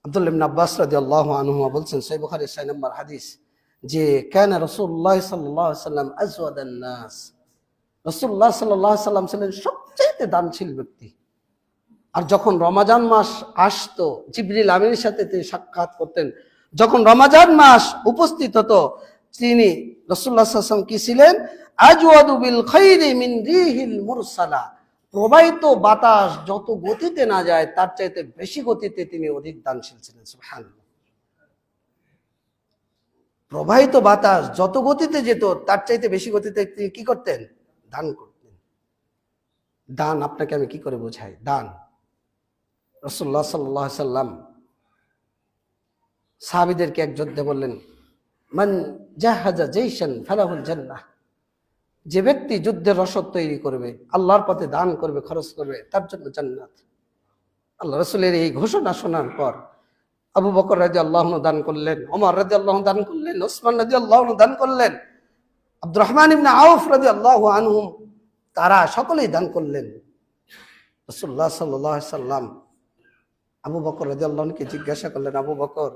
আব্দুল্লাহ ইবনে আব্বাস রাদিয়াল্লাহু আনহু বলছেন, সহিহ বুখারীর 6 নম্বর হাদিস, যে কানা রাসূলুল্লাহ সাল্লাল্লাহু আলাইহি ওয়াসাল্লাম আজওয়াদান নাস। রাসূলুল্লাহ সাল্লাল্লাহু আলাইহি ওয়াসাল্লাম ছিলেন সবচেয়ে দানশীল ব্যক্তি। আর যখন রমাজান মাস আসতো, জিবরিল আমিনের সাথে তিনি সাক্ষাৎ করতেন, যখন রমাজান মাস উপস্থিত হতো, তিনি রাসূলুল্লাহ সাল্লাল্লাহু আলাইহি ওয়াসাল্লাম কি ছিলেন? আজওয়াদু বিল খাইরি মিন রিহিল মুরসালা। প্রবাহিত বাতাস যত গতিতে না যায় তার চাইতে বেশি গতিতে তিনি অধিক দানশীল ছিলেন। সুবহানাল্লাহ। প্রবাহিত বাতাস যত গতিতে যেত তার চাইতে বেশি গতিতে তিনি কি করতেন? দান করতেন। দান আপনাকে আমি কি করে বোঝাই? দান, রাসূলুল্লাহ সাল্লাল্লাহু আলাইহি সাল্লাম সাহাবীদেরকে এক যুদ্ধে বললেন, মান জাহাজা জাইশান ফালাহুল জান্নাহ। যে ব্যক্তি যুদ্ধের রসদ তৈরি করবে, আল্লাহর পথে দান করবে, খরচ করবে, তার জন্য জান্নাত। আল্লাহ রাসূলের এই ঘোষণা শোনার পর আবু বকর রাদিয়াল্লাহু আনহু দান করলেন, ওমর রাদিয়াল্লাহু আনহু দান করলেন, ওসমান রাদিয়াল্লাহু আনহু দান করলেন, আব্দুর রহমান ইবনে আউফ রাদিয়াল্লাহু আনহু, তারা সকলেই দান করলেন। রাসূলুল্লাহ সাল্লাল্লাহু আলাইহি সাল্লাম আবু বকর রাদিয়াল্লাহু আনহুকে জিজ্ঞাসা করলেন, আবু বকর,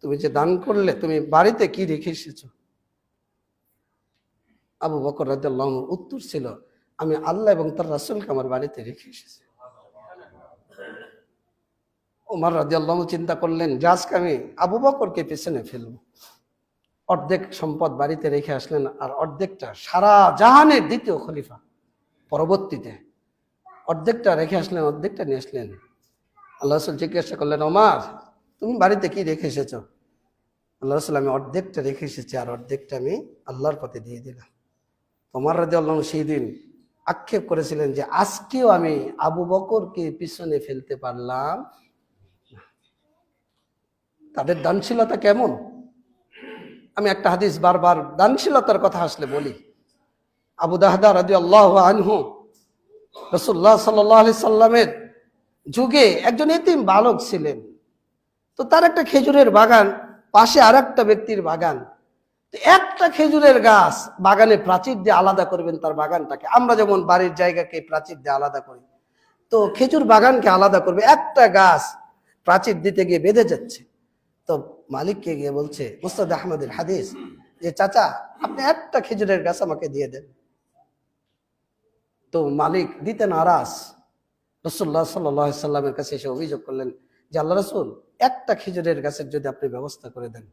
তুমি যে দান করলে, তুমি বাড়িতে কি রেখে এসেছো? আবু বকর রাদিয়াল্লাহু আনহুর উত্তর ছিল, আমি আল্লাহ এবং তার রাসূলকে আমার বাড়িতে রেখে এসেছি। ওমর রাদিয়াল্লাহু আনহু চিন্তা করলেন যে আজকে আমি আবু বকরকে পেছনে ফেলবো। অর্ধেক সম্পদ বাড়িতে রেখে আসলেন, আর অর্ধেকটা সারা জাহানের দ্বিতীয় খলিফা পরবর্তীতে, অর্ধেকটা রেখে আসলেন, অর্ধেকটা নিয়ে আসলেন। আল্লাহ রাসূল জিজ্ঞাসা করলেন, ওমর তুমি বাড়িতে কি রেখে এসেছো? আল্লাহ রাসূল, আমি অর্ধেকটা রেখে এসেছি, আর অর্ধেকটা আমি আল্লাহর পথে দিয়ে দিলাম। ওমর রাদিয়াল্লাহু আনহু সেই দিন আক্ষেপ করেছিলেন যে আজকেও আমি আবু বকরকে পিছনে ফেলতে পারলাম। তাদের দানশীলতা কেমন? আমি একটা হাদিস বারবার দানশীলতার কথা আসলে বলি। আবু দাহদা রাদিয়াল্লাহু আনহু রাসূলুল্লাহ সাল্লাল্লাহু আলাইহি সাল্লামের যুগে একজন এতিম বালক ছিলেন। তো তার একটা খেজুরের বাগান, পাশে আরেকটা ব্যক্তির বাগান। একটা খেজুরের গাছ বাগানে প্রাচীর দিয়ে আলাদা করবেন তার বাগানটাকে, আমরা যেমন বাড়ির জায়গাকে প্রাচীর দিয়ে আলাদা করি, তো খেজুর বাগানকে আলাদা করবে, একটা গাছ প্রাচীর দিতে গিয়ে বেঁধে যাচ্ছে। তো মালিককে গিয়ে বলছে, মুসনাদ আহমদের হাদিস, যে চাচা আপনি একটা খেজুরের গাছ আমাকে দিয়ে দেন। তো মালিক দিতে নারাজ। রাসূলুল্লাহ সাল্লাল্লাহু আলাইহি সাল্লামের কাছে এসে অভিযোগ করলেন যে আল্লাহ রাসূল, একটা খেজুরের গাছের যদি আপনি ব্যবস্থা করে দেন।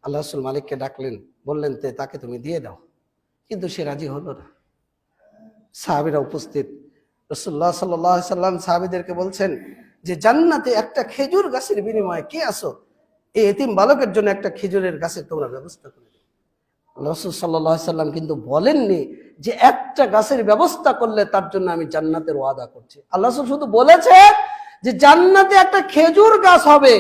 আল্লাহ রাসূল মালিককে ডাকলেন, বললেন তাকে তুমি দিয়ে দাও, কিন্তু সে রাজি হলো না। সাহাবীরা উপস্থিত। রাসূলুল্লাহ সাল্লাল্লাহু আলাইহি সাল্লাম সাহাবীদেরকে বলছেন যে জান্নাতে একটা খেজুর গাছের বিনিময়ে কে আসো, এই এতিম বালকের জন্য একটা খেজুরের গাছের তোমরা ব্যবস্থা করে দাও। রাসূল সাল্লাল্লাহু আলাইহি সাল্লাম কিন্তু বলেননি যে একটা গাছের ব্যবস্থা করলে তার জন্য আমি জান্নাতের ওয়াদা করছি। আল্লাহ রাসূল শুধু বলেছে যে জান্নাতে একটা খেজুর গাছ হবে,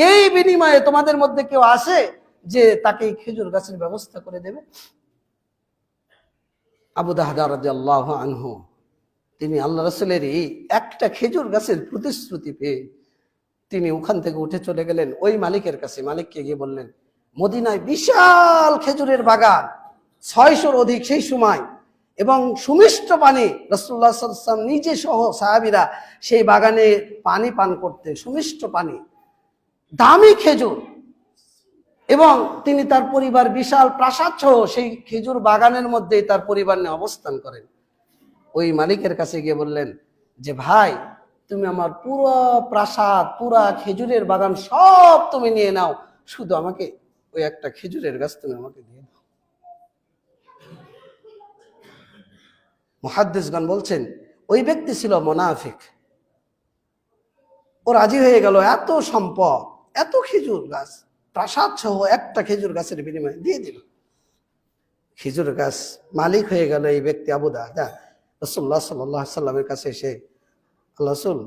এই বিনিময়ে তোমাদের মধ্যে কেউ আসে যে তাকে এই খেজুর গাছের ব্যবস্থা করে দেবে। আবু দাহদা রাদিয়াল্লাহু আনহু, তিনি আল্লাহ রাসূলের এই একটা খেজুর গাছের প্রতিশ্রুতি পেয়ে তিনি ওখান থেকে উঠে চলে গেলেন ওই মালিকের কাছে। মালিককে গিয়ে বললেন, মদিনায় বিশাল খেজুরের বাগান, 600-র অধিক সেই সময়, এবং সুমিষ্ট পানি, রাসূলুল্লাহ সাল্লাল্লাহু আলাইহি ওয়াসাল্লাম নিজে সহ সাহাবীরা সেই বাগানে পানি পান করতে, সুমিষ্ট পানি, দামি খেজুর, এবং তিনি তার পরিবার বিশাল প্রাসাদ সহ সেই খেজুর বাগানের মধ্যেই তার পরিবার নিয়ে অবস্থান করেন। ওই মালিকের কাছে গিয়ে বললেন যে ভাই, তুমি আমার পুরো প্রাসাদ, পুরা খেজুরের বাগান সব তুমি নিয়ে নাও, শুধু আমাকে ওই একটা খেজুরের গাছ তুমি আমাকে দিয়ে দাও। মুহাদ্দিসগণ বলছেন ওই ব্যক্তি ছিল মুনাফিক। ও রাজি হয়ে গেল, এত সম্পদ, এত খেজুর গাছ, প্রাসাদ সহ একটা খেজুর গাছের বিনিময়ে দিয়ে দিল। খেজুর গাছ মালিক হয়ে গেল এই ব্যক্তি আবু দাহদা। রাসূলুল্লাহ সাল্লাল্লাহু আলাইহি সাল্লামের কাছে এসে, আল্লাহ রাসূল,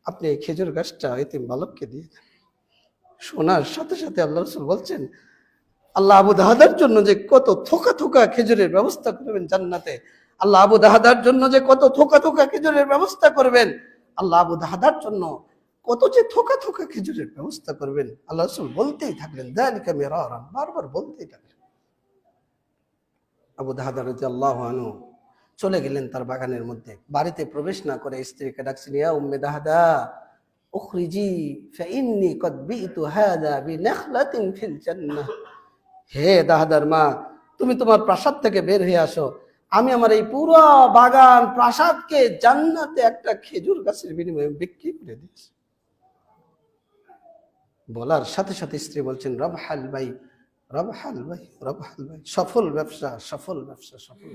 আপনি এই খেজুর গাছটা এতিম বালককে দিয়ে দেন। শোনার সাথে সাথে আল্লাহ রাসূল বলছেন, আল্লাহ আবু দাহদার জন্য যে কত থোকা থোকা খেজুরের ব্যবস্থা করবেন জান্নাতে, আল্লাহ আবু দাহদার জন্য যে কত থোকা থোকা খেজুরের ব্যবস্থা করবেন, আল্লাহ আবু দাহদার জন্য কত যে থোকা থোকা খেজুরের ব্যবস্থা করবেন। আল্লাহ রাসূল বলতেই থাকলেন, যালিকা মিরারান, বারবার বলতেই থাকলেন। আবু দাহদা রাদিয়াল্লাহু আনহু চলে গেলেন তার বাগানের মধ্যে। বাড়িতে প্রবেশ না করে স্ত্রীকে ডাকছেন, ইয়া উম্মে দাহদা উখরিজি ফাইন্নী কদ বিতু হাযা বিনাখলাতিন ফিল জান্নাহ। হে দাহদার মা, তুমি তোমার প্রাসাদ থেকে বের হয়ে আসো, আমি আমার এই পুরো বাগান প্রাসাদকে জান্নাতে একটা খেজুর গাছের বিনিময়ে বিক্রি করে দিয়েছি। বলার সাথে সাথে স্ত্রী বলছেন, রবহাল ভাই, রবহাল ভাই, রবহাল ভাই, সফল ব্যবসা, সফল ব্যবসা, সফল।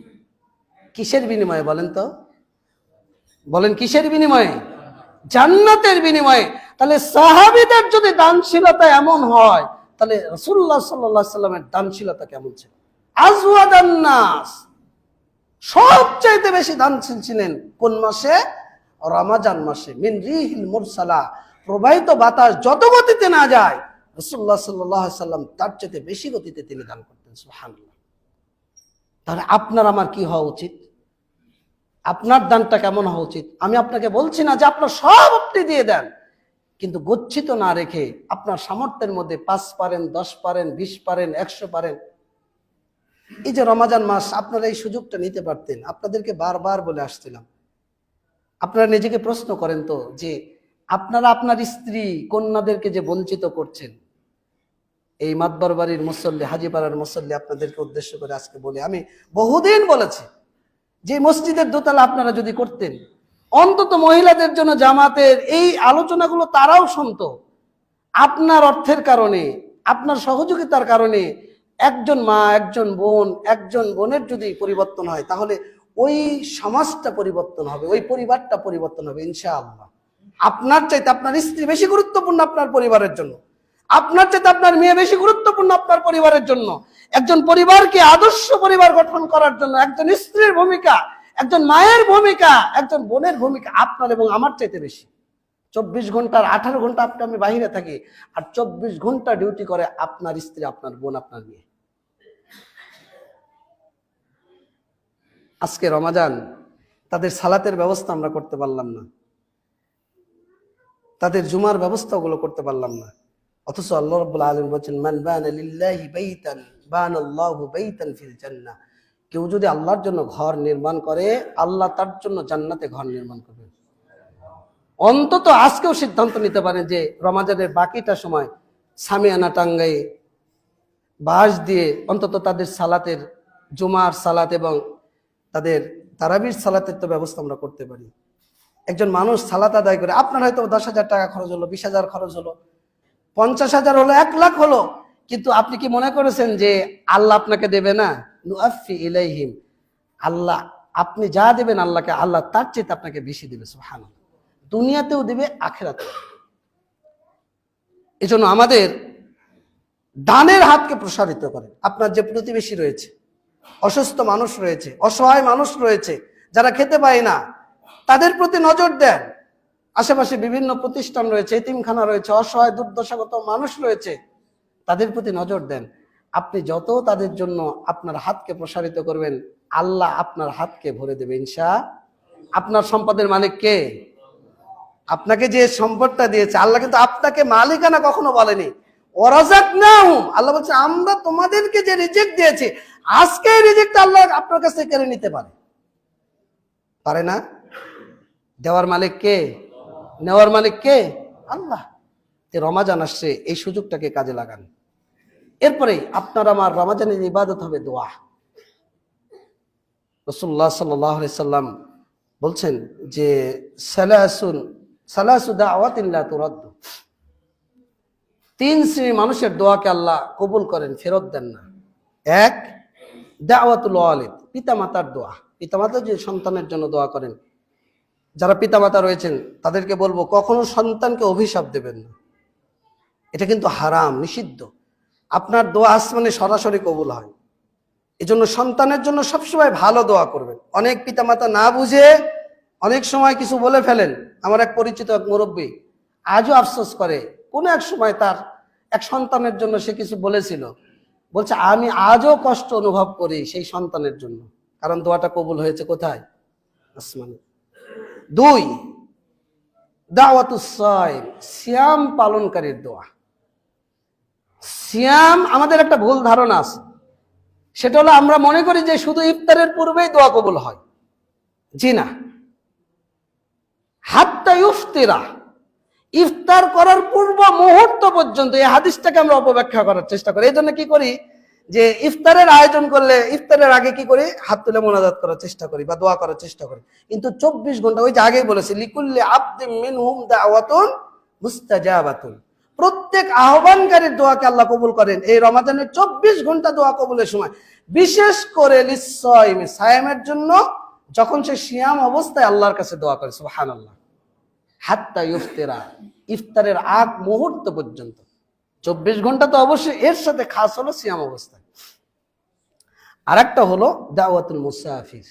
কিসের বিনিময়ে বলেন তো? বলেন কিসের বিনিময়ে? জান্নাতের বিনিময়ে। তাহলে সাহাবীদের যদি দানশীলতা এমন হয়, তাহলে রাসূলুল্লাহ সাল্লাল্লাহু আলাইহি সাল্লামের দানশীলতা কেমন ছিল? আজওয়াদান নাস, সবচাইতে বেশি দানশীল ছিলেন কোন মাসে? রমজান মাসে। মিন রিহিল মুরসালা, প্রবাহিত বাতাস যত গতিতে না যায়, রাসূলুল্লাহ সাল্লাল্লাহু আলাইহি সাল্লাম তার চেয়ে বেশি গতিতে তিনি দান করতেন। সুবহানাল্লাহ। তাহলে আপনার আমার কি হওয়া উচিত? আপনার দানটা কেমন হওয়া উচিত? আমি আপনাকে বলছি না যে আপনার সব আপনি দিয়ে দেন, কিন্তু গচ্ছিত না রেখে আপনার সামর্থ্যের মধ্যে 5 পারেন, 10 পারেন, 20 পারেন, 100 পারেন। এই যে রমজান মাস, আপনারা এই সুযোগটা নিতে পারতেন। আপনাদেরকে বারবার বলে আসছিলাম, আপনারা নিজেকে প্রশ্ন করেন তো যে আপনারা আপনার স্ত্রী কন্যাদেরকে যে বঞ্চিত করছেন। এই মাতবার বাড়ির মুসল্লি, হাজীপাড়ার মুসল্লি আপনাদেরকে উদ্দেশ্য করে আজকে বলি, আমি বহুদিন বলেছি যে মসজিদের দোতলা আপনারা যদি করতেন, অন্তত মহিলাদের জন্য জামাতের এই আলোচনাগুলো তারাও শুনতো। আপনার অর্থের কারণে, আপনার সহযোগিতার কারণে একজন মা, একজন বোনের যদি পরিবর্তন হয়, তাহলে ওই সমাজটা পরিবর্তন হবে, ওই পরিবারটা পরিবর্তন হবে ইনশাআল্লাহ। আপনার চাইতে আপনার স্ত্রী বেশি গুরুত্বপূর্ণ আপনার পরিবারের জন্য, আপনার চাইতে আপনার মেয়ে বেশি গুরুত্বপূর্ণ আপনার পরিবারের জন্য। একজন পরিবারকে আদর্শ পরিবার গঠন করার জন্য একজন স্ত্রীর ভূমিকা, একজন মায়ের ভূমিকা, একজন বোনের ভূমিকা আপনার এবং আমার চাইতে বেশি। 24 ঘন্টার 18 ঘন্টা আমি বাহিরে থাকি, আর 24 ঘন্টা ডিউটি করে আপনার স্ত্রী, আপনার বোন, আপনার মেয়ে। আজকে রমাজান, তাদের সালাতের ব্যবস্থা আমরা করতে পারলাম না, তাদের জুমার ব্যবস্থা ওগুলো করতে পারলাম না। অথচ আল্লাহ রাব্বুল আলামিন বলেন, মান বানা লিল্লাহি বাইতান বানাল্লাহু বাইতান ফিল জান্নাহ। কেউ যদি আল্লাহর জন্য ঘর নির্মাণ করে, আল্লাহ তার জন্য জান্নাতে ঘর নির্মাণ করবে। অন্তত আজকেও সিদ্ধান্ত নিতে পারেন যে রমাজানের বাকিটা সময় সামিয়ানা টাঙ্গাই বাঁশ দিয়ে অন্তত তাদের সালাতের জুমার সালাত এবং তাদের তারাবির সালাতের তো ব্যবস্থা আমরা করতে পারি। একজন মানুষ সালাত আদায় করে, আপনার হয়তো 10,000 টাকা খরচ হলো, 20,000 খরচ হলো, 50,000 হলো, 1,00,000 হলো, কিন্তু আপনি কি মনে করেছেন যে আল্লাহ আপনাকে দেবে না? নুআফি ইলাইহিম, আল্লাহ আপনি যা দেবেন আল্লাহকে, আল্লাহ তার চেয়ে আপনাকে বেশি দেবে। সুবহানাল্লাহ, দুনিয়াতেও দিবে, আখিরাতেও। এজন্য আমাদের দানের হাতকে প্রসারিত করেন। আপনার যে প্রতিবেশী রয়েছে, অসুস্থ মানুষ রয়েছে, অসহায় মানুষ রয়েছে, যারা খেতে পায় না, তাদের প্রতি নজর দেন। আশেপাশে বিভিন্ন প্রতিষ্ঠান রয়েছে, এতিমখানা রয়েছে, অসহায় দুর্দশাগত মানুষ রয়েছে, তাদের প্রতি নজর দেন। আপনি যত তাদের জন্য আপনার হাতকে প্রসারিত করবেন, আল্লাহ আপনার হাতকে ভরে দেবে ইনশাআল্লাহ। আপনার সম্পদের মালিক কে? আপনাকে যে সম্পদটা দিয়েছে আল্লাহ কিন্তু আপনাকে মালিকানা কখনো বলেনি। ওয়ারাযাকনাহুম, আল্লাহ বলছে আমরা তোমাদেরকে যে রিজিক দিয়েছি, আজকে এই রিজিকটা আল্লাহ আপনার কাছ থেকে কেড়ে নিতে পারে না? দেওয়ার মালিক কে? নেওয়ার মালিক কে? আল্লাহ। রমাজান আসছে, এই সুযোগটাকে কাজে লাগান। এরপরে আপনার আমার রমাজানের ইবাদত হবে দোয়া। রাসূলুল্লাহ সাল্লাল্লাহু আলাইহি সাল্লাম বলছেন যে সালাসু দাওয়াতিন লা তুরাদ্দু, 3 শ্রেণীর মানুষের দোয়াকে আল্লাহ কবুল করেন, ফেরত দেন না। 1, দাওয়াতুল ওয়ালিদ, পিতামাতার দোয়া। পিতামাতা যে সন্তানের জন্য দোয়া করেন, যারা পিতামাতা রয়েছেন তাদেরকে বলবো কখনো সন্তানকে অভিশাপ দেবেন না, এটা কিন্তু হারাম, নিষিদ্ধ। আপনার দোয়া আসমানে সরাসরি কবুল হয়। এজন্য সন্তানের জন্য সবসময় ভালো দোয়া করবেন। অনেক পিতামাতা না বুঝে অনেক সময় কিছু বলে ফেলেন। আমার এক পরিচিত এক মুরব্বী আজও আফসোস করে, কোন এক সময় তার এক সন্তানের জন্য সে কিছু বলেছিল, বলছে আমি আজও কষ্ট অনুভব করি সেই সন্তানের জন্য, কারণ দোয়াটা কবুল হয়েছে কোথায়? আসমানে। 2, দাওয়াতুস সাইম, সিয়াম পালনকারীর দোয়া। সিয়াম, আমাদের একটা ভুল ধারণা আছে, সেটা হলো আমরা মনে করি যে শুধু ইফতারের পূর্বেই দোয়া কবুল হয়। জি না, হাত্তা ইফতিরা, ইফতার করার পূর্ব মুহূর্ত পর্যন্ত এই হাদিসটাকে আমরা অপব্যাখ্যা করার চেষ্টা করি। এই জন্য কি করি যে ইফতারের আয়োজন করলে ইফতারের আগে কি করি? হাত তুলে মোনাজাত করার চেষ্টা করি বা দোয়া করার চেষ্টা করি। কিন্তু 24 ঘন্টা, ওই যে আগেই বলেছি, লিকুল্লি আবদিন মিনহুম দাওয়াতুন মুস্তাজাবাতুন, প্রত্যেক আহ্বানকারীর দোয়াকে আল্লাহ কবুল করেন। এই রমাদানের 24 ঘন্টা দোয়া কবুলের সময়, বিশেষ করে লিসাইমি, সায়ামের জন্য, যখন সে সিয়াম অবস্থায় আল্লাহর কাছে দোয়া করে। সুবহানাল্লাহ। হাত্তা ইফতিরা, ইফতারের আগ মুহূর্ত পর্যন্ত, 24 ঘন্টা তো অবশ্যই, এর সাথে খাস হলো সিয়াম অবস্থায়। আর একটা হলো দাওয়াতুল মুসাফির,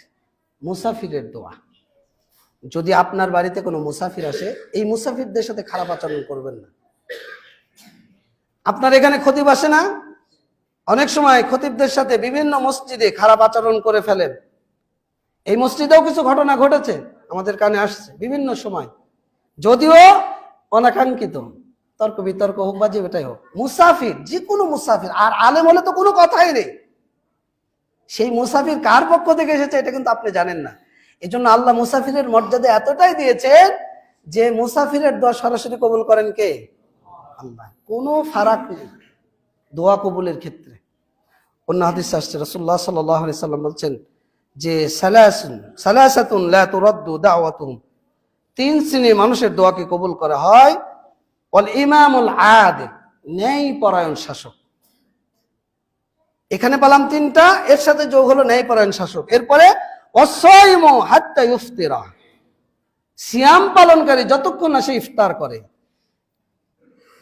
মুসাফিরের দোয়া। যদি আপনার বাড়িতে কোনো মুসাফির আসে, এই মুসাফিরদের সাথে খারাপ আচরণ করবেন না। আপনার এখানে খতিব আসে না, অনেক সময় খতিবদের সাথে বিভিন্ন মসজিদে খারাপ আচরণ করে ফেলেন। এই মসজিদেও কিছু ঘটনা ঘটেছে, আমাদের কানে আসছে বিভিন্ন সময়, যদিও অনাকাঙ্ক্ষিত, তর্ক বিতর্ক হোক বা যে বেটাই হোক। মুসাফির, যে কোনো মুসাফির, আর আলেম হলে তো কোনো কথাই নেই, সেই মুসাফির কার পক্ষ থেকে এসেছে এটা কিন্তু আপনি জানেন না। এই জন্য আল্লাহ মুসাফিরের মর্যাদা এতটাই দিয়েছেন যে মুসাফিরের দোয়া সরাসরি কবুল করেন কে? আল্লাহ। কোনো ফারাক নেই দোয়া কবুলের ক্ষেত্রে। অন্য হাদিসে আসছে, রাসূলুল্লাহ সাল্লাল্লাহু আলাইহি সাল্লাম বলছেন যে সালাসাতুন লা তুরাদ্দু দাওয়াতুহুম, 3 শ্রেণীর মানুষের দোয়াকে কবুল করা হয়। ওয়াল ইমামুল আদিল, ন্যায়পরায়ণ শাসক। এখানে পেলাম 3টা, এর সাথে যোগ হলো ন্যায়পরায়ণ শাসক। এরপরে ওয়াসাইমু হাত্তা ইফতিরা, সিয়াম পালনকারী যতক্ষণ না সে ইফতার করে।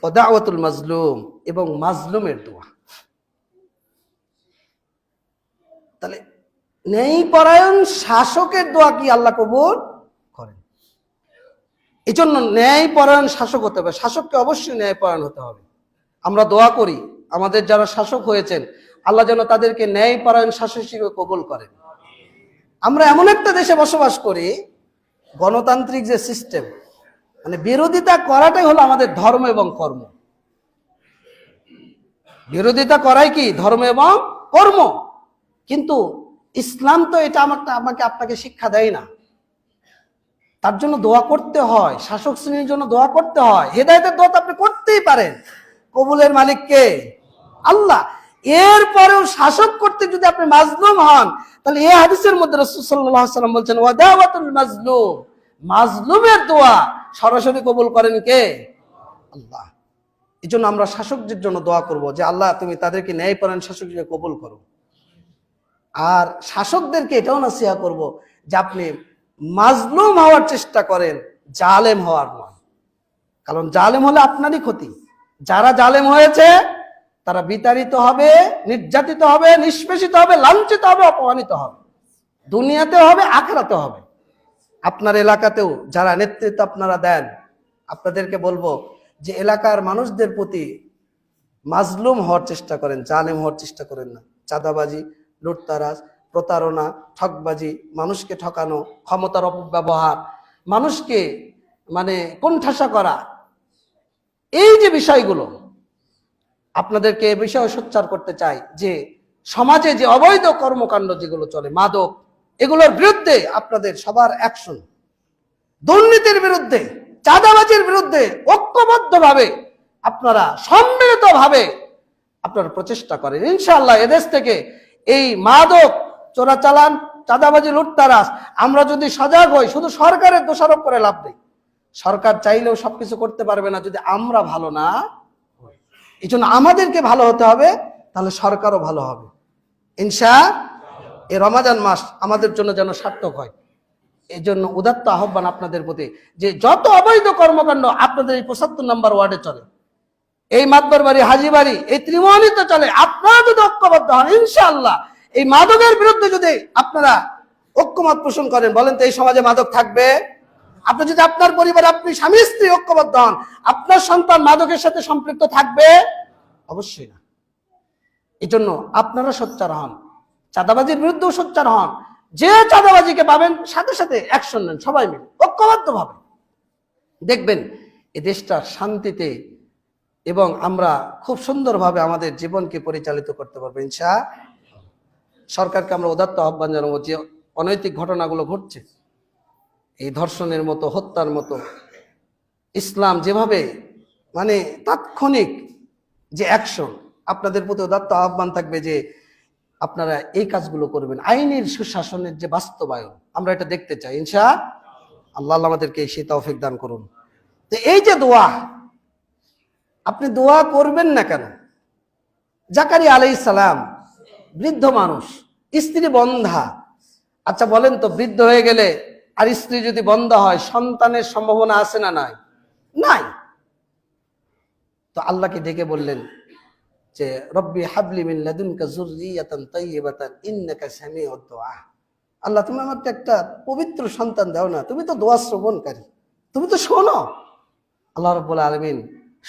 ও দাওয়াতুল মাজলুম, এবং মাজলুমের দোয়া। তাহলে ন্যায়পরায়ণ শাসকের দোয়া কি আল্লাহ কবুল করেন। এই জন্য ন্যায়পরায়ণ শাসক হতে হবে, শাসককে অবশ্যই ন্যায়পরায়ণ হতে হবে। আমরা দোয়া করি আমাদের যারা শাসক হয়েছেন, আল্লাহ যেন তাদেরকে ন্যায়পরায়ণ শাসক হিসেবে কবুল করেন। আমরা এমন একটা দেশে বসবাস করি, গণতান্ত্রিক যে সিস্টেম, মানে বিরোধিতা করাটাই হলো আমাদের ধর্ম এবং কর্ম। বিরোধিতা করাই কি? ধর্ম এবং কর্ম। কিন্তু ইসলাম তো এটা আমাকে আপনাকে শিক্ষা দেয় না। তার জন্য দোয়া করতে হয়, শাসক শ্রেণীর জন্য দোয়া করতে হয়। হেদায়েতের দোয়া তো আপনি করতেই পারেন, কবুলের মালিক কে? আল্লাহ। এরপরেও শাসক করতে যদি আপনি মাজলুম হন, তাহলে এই হাদিসের মধ্যে রাসূল সাল্লাল্লাহু আলাইহি ওয়াসাল্লাম বলছেন ওয়া দাওয়াতুল মাজলুম, মাজলুমের দোয়া সরাসরি কবুল করেন কে? আল্লাহ। এই জন্য আমরা শাসকদের জন্য দোয়া করব যে আল্লাহ তুমি তাদেরকে ন্যায়পরায়ণ শাসক হিসেবে কবুল করো। আর শাসকদেরকে এটাও নসিহা করব যে আপনি মাজলুম হওয়ার চেষ্টা করেন, জালেম হওয়ার নয়। কারণ জালেম হলে আপনারই ক্ষতি। যারা জালেম হয়েছে তারা বিতাড়িত হবে, নির্যাতিত হবে, নিষ্পেষিত হবে, লাঞ্ছিত হবে, অপমানিত হবে, দুনিয়াতেও হবে, আখিরাতেও হবে। আপনার এলাকাতেও যারা নেতৃত্ব আপনারা দেন, আপনাদেরকে বলবো যে এলাকার মানুষদের প্রতি মাজলুম হওয়ার চেষ্টা করেন, জালেম হওয়ার চেষ্টা করেন না। চাঁদাবাজি, লুটতারাজ, প্রতারণা, ঠকবাজি, মানুষকে ঠকানো, ক্ষমতার অপব্যবহার, মানুষকে কোণঠাসা করা, এই যে বিষয়গুলো, আপনাদেরকে এ বিষয়ে সোচ্চার করতে চাই যে সমাজে যে অবৈধ কর্মকাণ্ড যেগুলো চলে, মাদক, এগুলোর বিরুদ্ধে আপনাদের সবার অ্যাকশন। দুর্নীতির বিরুদ্ধে, চাঁদাবাজির বিরুদ্ধে ঐক্যবদ্ধভাবে আপনারা সম্মিলিতভাবে আপনারা প্রচেষ্টা করেন। ইনশাআল্লাহ এদেশ থেকে এই মাদক, চোরাচালান, চাঁদাবাজি, লুটতারাজ, আমরা যদি সজাগ হই, শুধু সরকারের দোষারোপ করে লাভ নেই। সরকার চাইলেও সবকিছু করতে পারবে না যদি আমরা ভালো না হই। এই জন্য আমাদেরকে ভালো হতে হবে, তাহলে সরকারও ভালো হবে ইনশাআল্লাহ। এই রমাজান মাস আমাদের জন্য যেন সার্থক হয়, এই জন্য উদাত্ত আহ্বান আপনাদের প্রতি যে যত অবৈধ কর্মকাণ্ড আপনাদের এই ৭৫ নম্বর ওয়ার্ডে চলে, এই মাতবর বাড়ি, হাজিবাড়ি, এই ত্রিমোহনীতে চলে, আপনারা যদি ঐক্যবদ্ধ হন, ইনশাআল্লাহ এই মাদকের বিরুদ্ধে যদি আপনারা ঐক্যমত পোষণ করেন, বলেন তো এই সমাজে মাদক থাকবে? আপনি যদি আপনার পরিবার, আপনি স্বামী স্ত্রী ঐক্যবদ্ধ হন, আপনার সন্তান মাদকের সাথে সম্পৃক্ত থাকবে? অবশ্যই না। এই জন্য আপনারা সোচ্চার হন, চাঁদাবাজির বিরুদ্ধেও সোচ্চার হন। যে চাঁদাবাজিকে পাবেন সাথে সাথে অ্যাকশন নেন, সবাই মিলে ঐক্যবদ্ধভাবে। দেখবেন এই দেশটার শান্তিতে এবং আমরা খুব সুন্দরভাবে আমাদের জীবনকে পরিচালিত করতে পারবো ইনশাআল্লাহ। সরকারকে আমরা উদাত্ত আহ্বান জানাবো যে অনৈতিক ঘটনাগুলো ঘটছে, এই ধর্ষণের মতো, হত্যার মতো, ইসলাম যেভাবে তাৎক্ষণিক যে অ্যাকশন, আপনাদের প্রতি উদাত্ত আহ্বান থাকবে যে আপনারা এই কাজগুলো করবেন। আইনের সুশাসনের যে বাস্তবায়ন, আমরা এটা দেখতে চাই ইনশাআল্লাহ। আল্লাহ আমাদেরকে সেই তৌফিক দান করুন। তো এই যে দোয়া, আপনি দোয়া করবেন না কেন? জাকারিয়া আলাইহিস সালাম বৃদ্ধ মানুষ, স্ত্রী বন্ধা। আচ্ছা বলেন তো, বৃদ্ধ হয়ে গেলে আর স্ত্রী যদি বন্ধা হয়, সন্তানের সম্ভাবনা আছে না নাই? নাই। তো আল্লাহকে ডেকে বললেন যে রব্বি হাবলি মিন লাদুনকা যুররিয়াতান তাইয়্যিবাতান ইন্নাকা সামিউদ দুআ। আল্লাহ তুমি আমাকে একটা পবিত্র সন্তান দাও না, তুমি তো দোয়া শ্রবণকারী, তুমি তো শোনো। আল্লাহ রাব্বুল আলামিন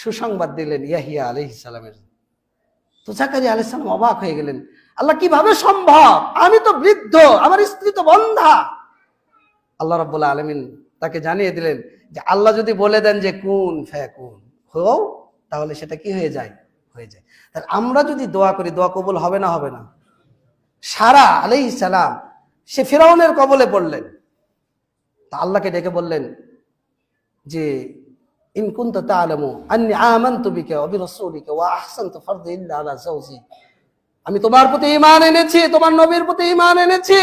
সুসংবাদ দিলেন ইয়াহিয়া আলাইহিস সালামের। তো জাকারিয়া আলাইহিস সালাম অবাক হয়ে গেলেন, আল্লাহ কিভাবে সম্ভব? আমি তো বৃদ্ধ, আমার স্ত্রী তো বন্ধা। আল্লাহ রাব্বুল আলামিন তাকে জানিয়ে দিলেন যে আল্লাহ যদি বলে দেন যে কুন ফায়াকুন, হও, তাহলে সেটা কি হয়ে যায়? হয়ে যায়। তাহলে আমরা যদি দোয়া করি, দোয়া কবুল হবে না? হবে না? সারা আলাইহিস সালাম সে ফিরআউনের কবলে পড়লেন, তা আল্লাহকে ডেকে বললেন যে ইন কুনতা তা'লামু আন্নী আমানতু বিকা ওয়া বিরাসূলিকা ওয়া আহসানতু ফারদি ইল্লা আলা যাওজি। আমি তোমার প্রতি ঈমান এনেছি, তোমার নবীর প্রতি ঈমান এনেছি।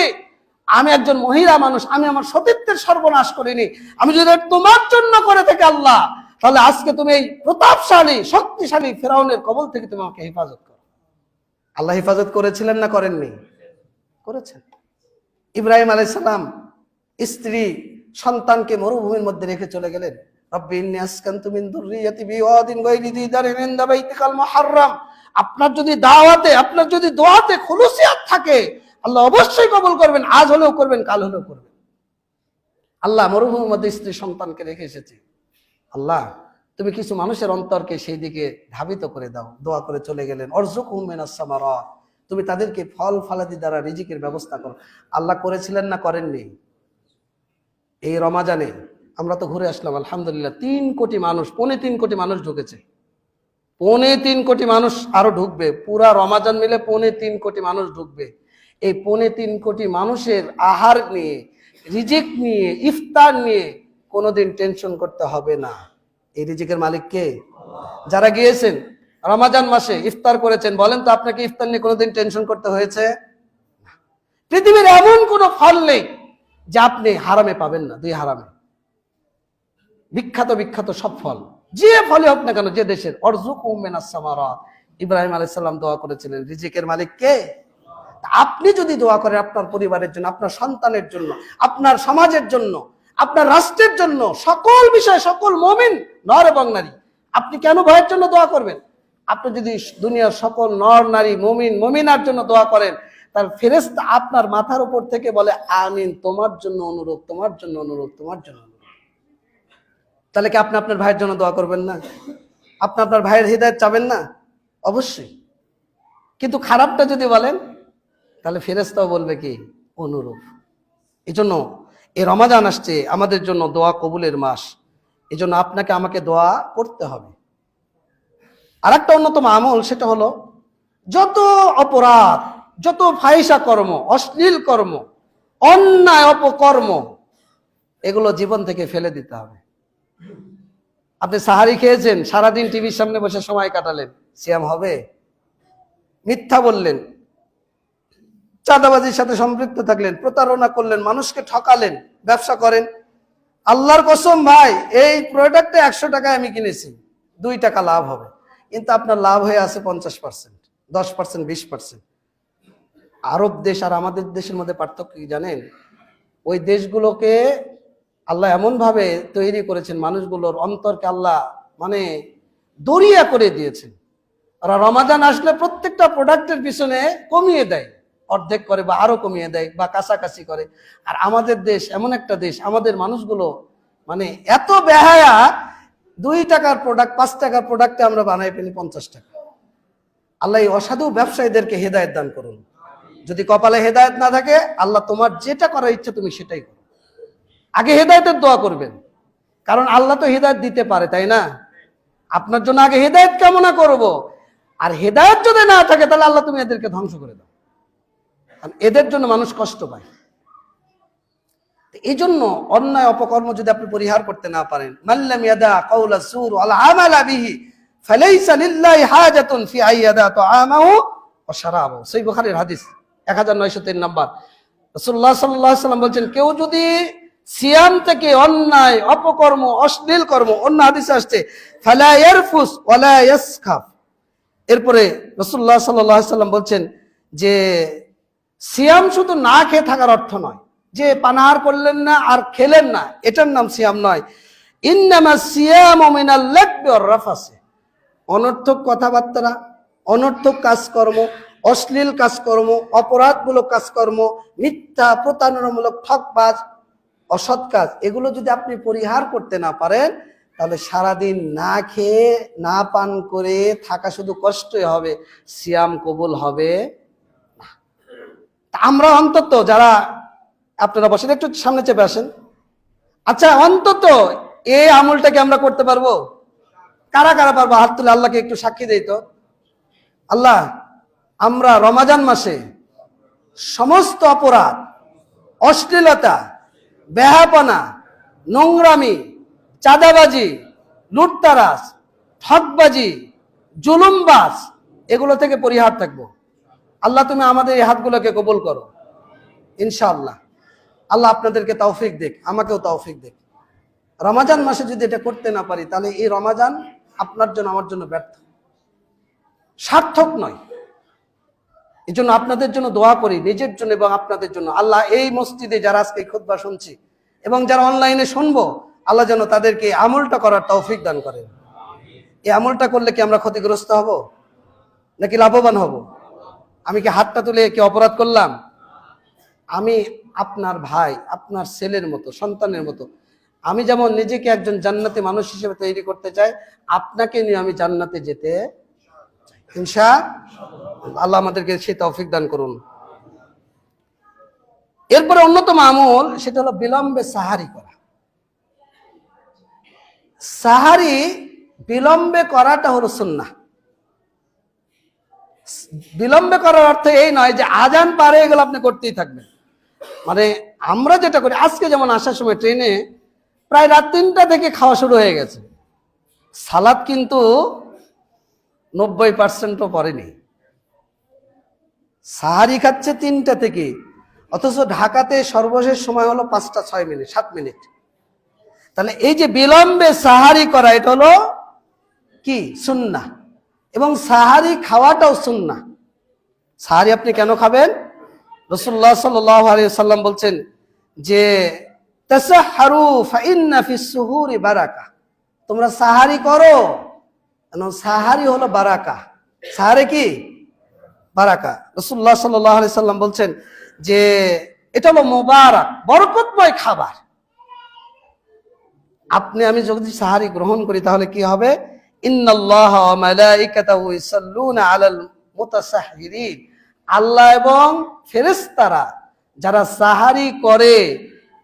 আমি একজন মহিলা মানুষ, আমি আমার সতীত্বের সর্বনাশ করিনি। আমি যদি তোমার জন্য করে থাকি আল্লাহ, তাহলে আজকে তুমি এই প্রতাপশালী, শক্তিশালী ফিরআউনের কবল থেকে তুমি আমাকে হেফাজত করো। আল্লাহ হেফাজত করেছিলেন না করেননি? করেছেন। ইব্রাহিম আলাইহিস সালাম স্ত্রী সন্তানকে মরুভূমির মধ্যে রেখে চলে গেলেন। রব্বি ইন্নী আসকানতু মিন যুররিয়াতি বিওয়াদিন গায়রি যী দারিন ইনদা বাইতিকাল মুহাররাম। আপনার যদি দাওয়াতে, আপনার যদি দোয়াতে খুলুসিয়াত থাকে, আল্লাহ অবশ্যই কবুল করবেন। আজ হলেও করবেন, কাল হলেও করবেন। আল্লাহ মরুভূমির মধ্যে স্ত্রী সন্তানকে রেখে এসেছে। আল্লাহ তুমি কিছু মানুষের অন্তরকে সেই দিকে ধাবিত করে দাও। দোয়া করে চলে গেলেন। অরযুকহুম মিনাস সামারাত, তুমি তাদেরকে ফল ফলাদি দ্বারা রিজিকের ব্যবস্থা করো। আল্লাহ করেছিলেন না করেননি? এই রমাজানে আমরা তো ঘুরে আসলাম আলহামদুলিল্লাহ, 3 কোটি মানুষ, 3.25 কোটি মানুষ ঢুকেছে। 3.25 কোটি মানুষ আরো ঢুকবে, পুরা রমাজান মিলে 3.25 কোটি মানুষ ঢুকবে। এই 3.25 কোটি মানুষের আহার নিয়ে, রিজিক নিয়ে, ইফতার নিয়ে কোনোদিন টেনশন করতে হবে না। এই রিজিকের মালিক কে? যারা গিয়েছেন রমাজান মাসে ইফতার করেছেন, বলেন তো আপনাকে ইফতার নিয়ে কোনোদিন টেনশন করতে হয়েছে? পৃথিবীর এমন কোনো ফল নেই যে আপনি হারামে পাবেন না। দুই হারামে বিখ্যাত বিখ্যাত সব ফল, যে ফলে হোক না কেন, যে দেশের, অরযুকুহুম মিনাস সামারাত। ইব্রাহিম আলাইহিস সালাম দোয়া করেছিলেন, রিজিকের মালিক কে? আপনি যদি দোয়া করেন আপনার পরিবারের জন্য, আপনার সন্তানের জন্য, আপনার সমাজের জন্য, আপনার রাষ্ট্রের জন্য, সকল বিষয়ে সকল মুমিন নর এবং নারী, আপনি কেন ভয়ের জন্য দোয়া করবেন? আপনি যদি দুনিয়ার সকল নর নারী মুমিন মুমিনার জন্য দোয়া করেন, তার ফেরেশতা আপনার মাথার উপর থেকে বলে আমিন, তোমার জন্য অনুরোধ, তোমার জন্য অনুরোধ, তোমার জন্য অনুরোধ। তাহলে কি আপনি আপনার ভাইয়ের জন্য দোয়া করবেন না? আপনি আপনার ভাইয়ের হিদায়াত চাবেন না? অবশ্যই। কিন্তু খারাপটা যদি বলেন, তাহলে ফেরেশতাও বলবে কি? অনুরূপ। এই জন্য এই রমাজান আসছে আমাদের জন্য দোয়া কবুলের মাস। এই জন্য আপনাকে আমাকে দোয়া করতে হবে। আর একটা অন্যতম আমল, সেটা হলো যত অপরাধ, যত ফাহিশা কর্ম, অশ্লীল কর্ম, অন্যায় অপকর্ম, এগুলো জীবন থেকে ফেলে দিতে হবে। আপনি সাহারি খেয়েছেন, সারাদিন টিভির সামনে বসে সময় কাটালেন, সিয়াম হবে? মিথ্যা বললেন, চাঁদাবাজির সাথে সম্পৃক্ত থাকলেন, প্রতারণা করলেন, মানুষকে ঠকালেন, ব্যবসা করেন, আল্লাহর কসম ভাই এই প্রোডাক্টে 100 টাকায় আমি কিনেছি, 2 টাকা লাভ হবে, কিন্তু আপনার লাভ হয়ে আছে 50%, 10%, 20%। আরব দেশ আর আমাদের দেশের মধ্যে পার্থক্য কি জানেন? ওই দেশগুলোকে আল্লাহ এমন ভাবে তৈরি করেছেন, মানুষগুলোর অন্তরকে আল্লাহ মানে দরিয়া করে দিয়েছেন। ওরা রমাজান আসলে প্রত্যেকটা প্রোডাক্টের পিছনে কমিয়ে দেয়, অর্ধেক করে বা আরো কমিয়ে দেয় বা কাছাকাছি করে। আর আমাদের দেশ এমন একটা দেশ, আমাদের মানুষগুলো মানে এত বেহায়া, 2 টাকার প্রোডাক্ট 5 টাকার প্রোডাক্টে আমরা বানাই ফেলি 50 টাকা। আল্লাহ এই অসাধু ব্যবসায়ীদেরকে হেদায়েত দান করুন। যদি কপালে হেদায়েত না থাকে, আল্লাহ তোমার যেটা করার ইচ্ছা তুমি সেটাই করো। আগে হেদায়েতের দোয়া করবেন, কারণ আল্লাহ তো হেদায়েত দিতে পারে, তাই না? আপনার জন্য আগে হেদায়েত কামনা করব। আর হেদায়েত যদি না থাকে, তাহলে আল্লাহ তুমি এদেরকে ধ্বংস করে দাও, কারণ এদের জন্য মানুষ কষ্ট পায়। এই জন্য অন্যায় অপকর্ম যদি আপনি পরিহার করতে না পারেন, মাল্লাম ইয়াদা কাউলা সুর ওয়াল আমালা বিহি ফালাইসা লিল্লাহি হাজাতুন ফি আইয়াদা তাআমাহু ওয়া শারাবাহু। সহিহ বুখারীর হাদিস 1903 নাম্বার। রাসূলুল্লাহ সাল্লাল্লাহু আলাইহি ওয়াসাল্লাম বলেন, কেউ যদি সিয়াম থেকে অন্যায় অপকর্ম অশ্লীল কর্ম, অন্য হাদিসে আসছে ফালা ইয়ারফুস ওয়ালা ইয়াসখাফ। এরপরে রাসূলুল্লাহ সাল্লাল্লাহু আলাইহি ওয়াসাল্লাম বলছেন যে সিয়াম শুধু না খেয়ে থাকার অর্থ নয়, যে পানাহার করলেন না আর খেলেন না, এটার নাম সিয়াম নয়। ইন্নামা সিয়ামু মিনাল লাগবি ওয়ার রাফাসি। অনর্থক কথাবার্তা, অনর্থক কাজকর্ম, অশ্লীল কাজকর্ম, অপরাধমূলক কাজকর্ম, মিথ্যা প্রতারণামূলক ঠকবাজ, অসৎ কাজ, এগুলো যদি আপনি পরিহার করতে না পারেন, তাহলে সারাদিন না খেয়ে না পান করে থাকা শুধু কষ্টই হবে, সিয়াম কবুল হবে না। আমরা অন্তত যারা, আপনারা বসেন, একটু সামনে চেপে আসেন। আচ্ছা, অন্তত এই আমলটাকে আমরা করতে পারবো? কারা কারা পারবো? হাত তুলে আল্লাহকে একটু সাক্ষী দেই তো। আল্লাহ, আমরা রমাজান মাসে সমস্ত অপরাধ, অশ্লীলতা, বেহাপনা, নোংরামি, চাঁদাবাজি, লুটতারাজ, ঠকবাজি, জুলুমবাজ, এগুলো থেকে পরিহার থাকবো। আল্লাহ তুমি আমাদের এই হাতগুলোকে কবুল করো ইনশাআল্লাহ। আল্লাহ আপনাদেরকে তৌফিক দেখ, আমাকেও তৌফিক দেখ। রমাজান মাসে যদি এটা করতে না পারি, তাহলে এই রমাজান আপনার জন্য আমার জন্য ব্যর্থ, সার্থক নয়। এই জন্য আপনাদের জন্য দোয়া করি, নিজের জন্য এবং আপনাদের জন্য। আল্লাহ এই মসজিদে যারা আজকে খুতবা শুনছি এবং যারা অনলাইনে শুনবো, আল্লাহ যেন তাদেরকে আমলটা করার তৌফিক দান করেন। এই আমলটা করলে কি আমরা ক্ষতিগ্রস্ত হব নাকি লাভবান হব? আমি কি হাতটা তুলে কি অপরাধ করলাম? আমি আপনার ভাই, আপনার ছেলের মতো, সন্তানের মতো। আমি যেমন নিজেকে একজন জান্নাতি মানুষ হিসেবে তৈরি করতে চাই, আপনাকে নিয়ে আমি জান্নাতে যেতে ইনশাআল্লাহ। আল্লাহ আমাদেরকে সেই তৌফিক দান করুন। এরপরে অন্যতম আমল, সেটা হলো বিলম্বে সাহারি করা। সাহারি বিলম্বে করাটা হলো সুন্নাহ। বিলম্বে করার অর্থ এই নয় যে আজান পার হয়ে গেলে আপনি করতেই থাকবেন। মানে আমরা যেটা করি, আজকে যেমন আসার সময় ট্রেনে প্রায় রাত 3টা থেকে খাওয়া শুরু হয়ে গেছে, সালাদ কিন্তু 90%ও পড়েনি। সাহারি খাচ্ছে 3টা থেকে, অথচ ঢাকাতে সর্বশেষ সময় হলো 5টা 6 মিনিট 7 মিনিট। তাহলে এই যে বিলম্বে সাহারি করা, এটা হলো কি সুন্নাহ, এবং সাহারি খাওয়াটাও সুন্নাহ। সাহারি আপনি কেন খাবেন? রাসূলুল্লাহ সাল্লাল্লাহু আলাইহি ওয়াসাল্লাম বলছেন যে তাসাহহারু ফাইন্না ফিস সুহুরি বারাকা, তোমরা সাহারি করো, কারণ সাহারি হলো বারাকা। সাহারি কি? বারাকা। রাসূলুল্লাহ সাল্লাল্লাহু আলাইহি ওয়াসাল্লাম বলছেন যে এটা হলো মুবারক, বরকতময় খাবার। আপনি আমি যদি সাহারি গ্রহণ করি তাহলে কি হবে? ইন্নাল্লাহা ওয়া মালাইকাতাহু ইউসাল্লুনা আলাল মুতাসাহহিরিন, আল্লাহ এবং ফেরেশতারা যারা সাহারি করে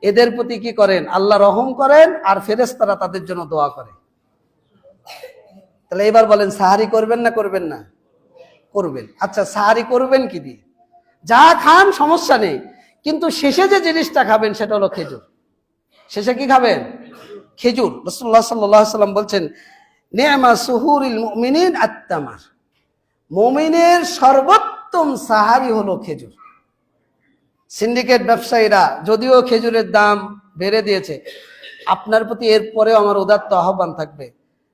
এদের প্রতি কি করেন? আল্লাহ রহম করেন, আর ফেরেশতারা তাদের জন্য দোয়া করে। তাহলে এবার বলেন সাহারি করবেন না করবেন না? করবেন। আচ্ছা, সাহারি করবেন কি দিয়ে? যা খান সমস্যা নেই, কিন্তু শেষে যে জিনিসটা খাবেন সেটা হলো খেজুর। শেষে কি খাবেন? খেজুর। রাসূলুল্লাহ সাল্লাল্লাহু আলাইহি ওয়াসাল্লাম বলছেন নি'মা সুহুরিল মুমিনিন আত-তামার, মুমিনের সর্বোত্তম সাহারি হলো খেজুর। সিন্ডিকেট ব্যবসায়ীরা যদিও খেজুরের দাম বেড়ে দিয়েছে, আপনার প্রতি এরপরেও আমার উদাত্ত আহ্বান থাকবে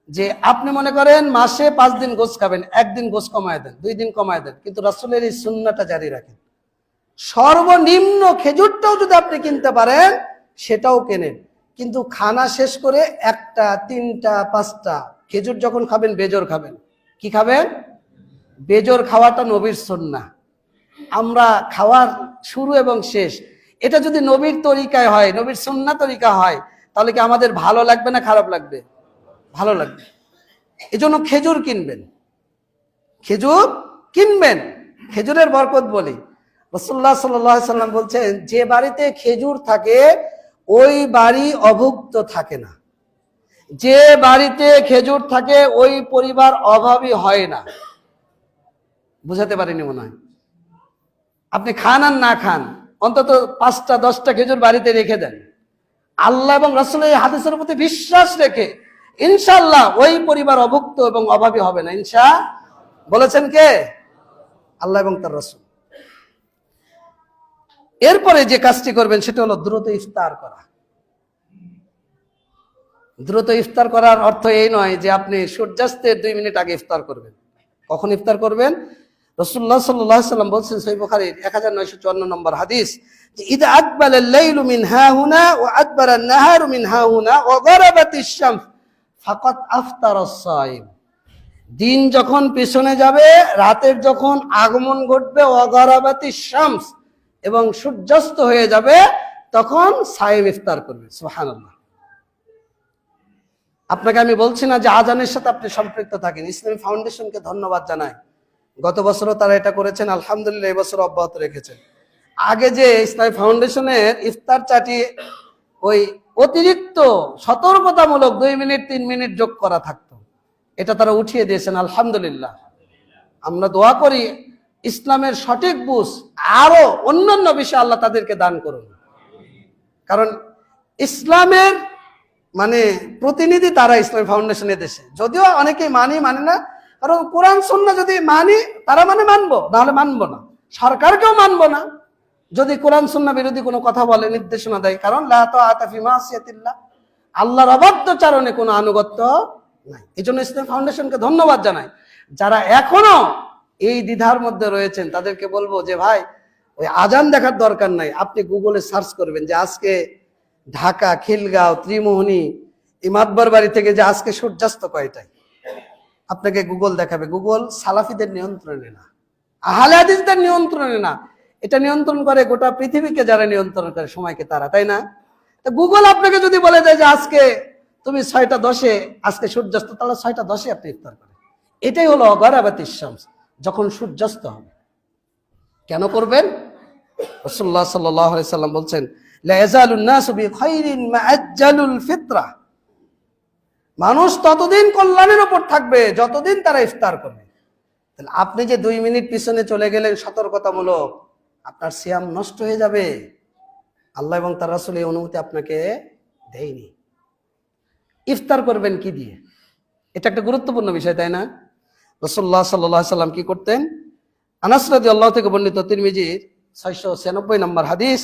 যে আপনি মনে করেন মাসে 5 দিন গোশ খাবেন, 1 দিন গোশ কমায় দেন, 2 দিন কমায় দেন, কিন্তু রাসূলের এই সুন্নাহটা জারি রাখেন। সর্বনিম্ন খেজুরটাও যদি আপনি কিনতে পারেন সেটাও কেনেন, কিন্তু খানা শেষ করে 1টা 3টা 5টা খেজুর যখন খাবেন বেজোর খাবেন। কি খাবেন? বেজোর খাওয়াটা নবীর সুন্নাহ। আমরা খাওয়ার শুরু এবং শেষ এটা যদি নবীর তরিকায় হয়, নবীর সুন্নাহ তরিকা হয়, তাহলে কি আমাদের ভালো লাগবে না খারাপ লাগবে? ভালো লাগবে। এজন্য খেজুর কিনবেন, খেজুর কিনবেন, খেজুরের বরকত বলি। রাসূলুল্লাহ সাল্লাল্লাহু আলাইহি ওয়াসাল্লাম বলছেন যে বাড়িতে খেজুর থাকে ওই বাড়ি অভুক্ত থাকে না, যে বাড়িতে খেজুর থাকে ওই পরিবার অভাবী হয় না। বুঝাতে পারিনি মনে হয়। আপনি খান আর না খান, অন্তত 5টা 10টা খেজুর বাড়িতে রেখে দেন, আল্লাহ এবং রাসূলের এই হাদিসের প্রতি বিশ্বাস রেখে ইনশাআল্লাহ ওই পরিবার অভুক্ত এবং অভাবী হবে না। বলেছেন কে? আল্লাহ এবং তার রাসূল। এরপরে যে কাজটি করবেন সেটা হলো দ্রুত ইফতার করা। দ্রুত ইফতার করার অর্থ এই নয় যে আপনি সূর্যাস্তের 2 মিনিট আগে ইফতার করবেন। কখন ইফতার করবেন? রাসূলুল্লাহ সাল্লাল্লাহু আলাইহি ওয়াসাল্লাম বলেছেন সহিহ বুখারীর 1954 নম্বর হাদিস যে ইযা আকবালাল লাইলু মিন হাহুনা ওয়া আদবারান নাহারু মিন হাহুনা ওয়া গারাবাতিশ শামস ফাকাদ আফতারাস সাইম, দিন যখন পিছনে যাবে, রাতের যখন আগমন ঘটবে, ওয়া গারাবাতিশ শামস, এবং সূর্যাস্ত হয়ে যাবে, তখন সাইম ইফতার করবে। সুবহানাল্লাহ। আপনাকে আমি বলছি না যে আজানের সাথে আপনি সম্পৃক্ত থাকেন। ইসলামী ফাউন্ডেশনকে ধন্যবাদ জানাই, গত বছরও তারা এটা করেছেন, আলহামদুলিল্লাহ এবছর অব্যাহত রেখেছেন। আগে যে ইসলামী ফাউন্ডেশনের ইফতার চাটি ওই অতিরিক্ত সতর্কতামূলক 2 মিনিট 3 মিনিট যোগ করা থাকতো, এটা তারা উঠিয়ে দিয়েছেন, আলহামদুলিল্লাহ। আমরা দোয়া করি ইসলামের সঠিক বুঝ আরো অন্যান্য বিষয়ে আল্লাহ তাদেরকে দান করুন, কারণ ইসলামের মানে প্রতিনিধি তারা ইসলামী ফাউন্ডেশনের দেশে। যদিও অনেকেই মানে না, কারণ কোরআন সুন্নাহ যদি মানি তারা মানবো, নাহলে মানবো না, সরকারকেও মানবো না যদি কোরআন সুন্নাহ বিরোধী কোনো কথা বলে, নির্দেশনা দেয়। কারণ লা তাআতা ফি মাসিয়াতিল্লাহ, আল্লাহর অবাধ্যচারণে কোনো আনুগত্য নাই। এজন্য ইসলামী ফাউন্ডেশনকে ধন্যবাদ জানাই। যারা এখনো এই দ্বিধার মধ্যে রয়েছেন তাদেরকে বলবো যে ভাই, ওই আজান দেখার দরকার নাই, আপনি গুগলে সার্চ করবেন যে আজকে ঢাকা, খিলগাঁও, ত্রিমোহনী, ইমাদবার বাড়ি থেকে যে আজকে সূর্যাস্ত কয়টায়, আপনাকে গুগল দেখাবে। গুগল সালাফিদের নিয়ন্ত্রণে না, আহলে হাদিসদের নিয়ন্ত্রণে না, এটা নিয়ন্ত্রণ করে গোটা পৃথিবীকে যারা নিয়ন্ত্রণ করে সময়কে তারা, তাই না? তো গুগল আপনাকে যদি বলে দেয় যে আজকে তুমি 6টা 10-এ আজকে সূর্যাস্ত, তাহলে 6টা 10-এ আপনি ইফতার করেন। এটাই হলো গারাবাতিশ শামস, যখন সূর্যাস্ত হবে। কেন করবেন? রাসূলুল্লাহ সাল্লাল্লাহু আলাইহি সাল্লাম বলছেন লা ইয়াজালুন নাসু বিখাইরিন মা আজ্জালুল ফিতরা, মানুষ ততদিন কল্যাণের উপর থাকবে যতদিন তারা ইফতার করবে। তাহলে আপনি যে 2 মিনিট পিছনে চলে গেলেন সতর্কতামূলক, আপনার সিয়াম নষ্ট হয়ে যাবে। আল্লাহ এবং তার রাসূল এই অনুমতি আপনাকে দেয়নি। ইফতার করবেন কি দিয়ে? এটা একটা গুরুত্বপূর্ণ বিষয়, তাই না? রাসূলুল্লাহ সাল্লাল্লাহু আলাইহি সাল্লাম কি করতেন? আনাস রাদিয়াল্লাহু থেকে বর্ণিত, তিরমিজির 696 নম্বর হাদিস,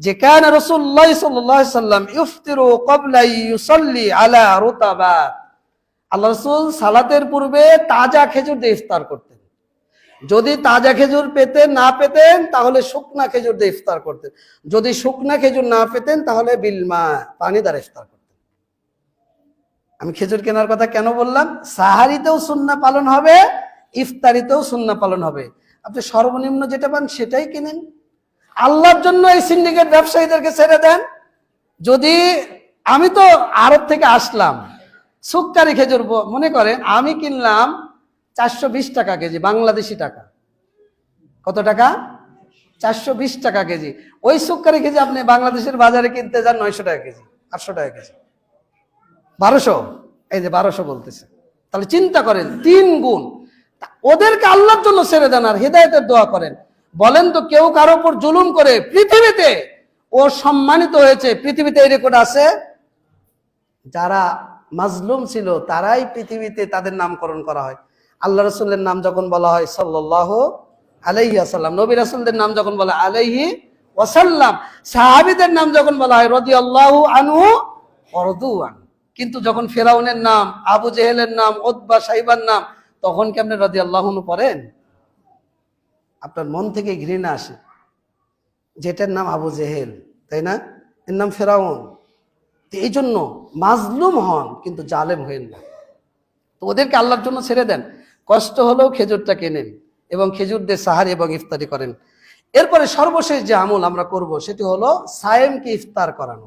যে কানা রাসূলুল্লাহ সাল্লাল্লাহু আলাইহি সাল্লাম ইফতিরু ক্বাবলা ইউসাল্লি আলা রুতাবাত। আল্লাহ রাসূল সালাতের পূর্বে তাজা খেজুর দিয়ে ইফতার করতেন। যদি তাজা খেজুর পেতেন না পেতেন তাহলে শুকনা খেজুর দিয়ে ইফতার করতেন। যদি শুকনা খেজুর না পেতেন তাহলে বিলমা, পানি দ্বারা ইফতার করতেন। আমি খেজুর কেনার কথা কেন বললাম? সাহারিতেও সুন্নাহ পালন হবে, ইফতারিতেও সুন্নাহ পালন হবে। আপনি সর্বনিম্ন যেটা পান সেটাই কিনেন। আল্লাহর জন্য এই সিন্ডিকেট ব্যবসায়ীদেরকে ছেড়ে দেন। যদি আমি তো আরব থেকে আসলাম, সুক্কারি খেজুর মনে করেন আমি কিনলাম 420 টাকা কেজি, বাংলাদেশি টাকা। কত টাকা? 420 টাকা কেজি। ওই সুক্কারি কেজি আপনি বাংলাদেশের বাজারে কিনতে যান 900 টাকা কেজি, 800 টাকা কেজি, 1200। এই যে 1200 বলতেছে, তাহলে চিন্তা করেন 3 গুণ। ওদেরকে আল্লাহর জন্য ছেড়ে দেন আর হেদায়েতের দোয়া করেন। বলেন তো কেউ কারো উপর জুলুম করে পৃথিবীতে ও সম্মানিত হয়েছে? পৃথিবীতে এই রেকর্ড আছে? যারা মাজলুম ছিল তারাই পৃথিবীতে তাদের নামকরণ করা হয়। আল্লাহ রাসূলের নাম যখন বলা হয় সাল্লাল্লাহু আলাইহি ওয়াসাল্লাম, নবী রাসূলদের নাম যখন বলা আলাইহি ওয়াসাল্লাম, সাহাবীদের নাম যখন বলা হয় রাদিয়াল্লাহু আনহু ওয়া রাদু আন। কিন্তু যখন ফেরাউনের নাম, আবু জেহেলের নাম, উতবা সাইবার নাম, তখন কি আপনি রাদিয়াল্লাহু আনহু পড়েন? আপনার মন থেকে ঘৃণা আসে, যেটার নাম আবু জেহেল, তাই না? এর নাম ফেরাউন। এই জন্য মাজলুম হন কিন্তু জালেম হইন না। তো ওদেরকে আল্লাহর জন্য ছেড়ে দেন, কষ্ট হলেও খেজুরটা কেনেন এবং খেজুর দিয়ে সাহারি এবং ইফতারি করেন। এরপরে সর্বশেষ যে আমল আমরা করব সেটি হলো সায়েমকে ইফতার করানো।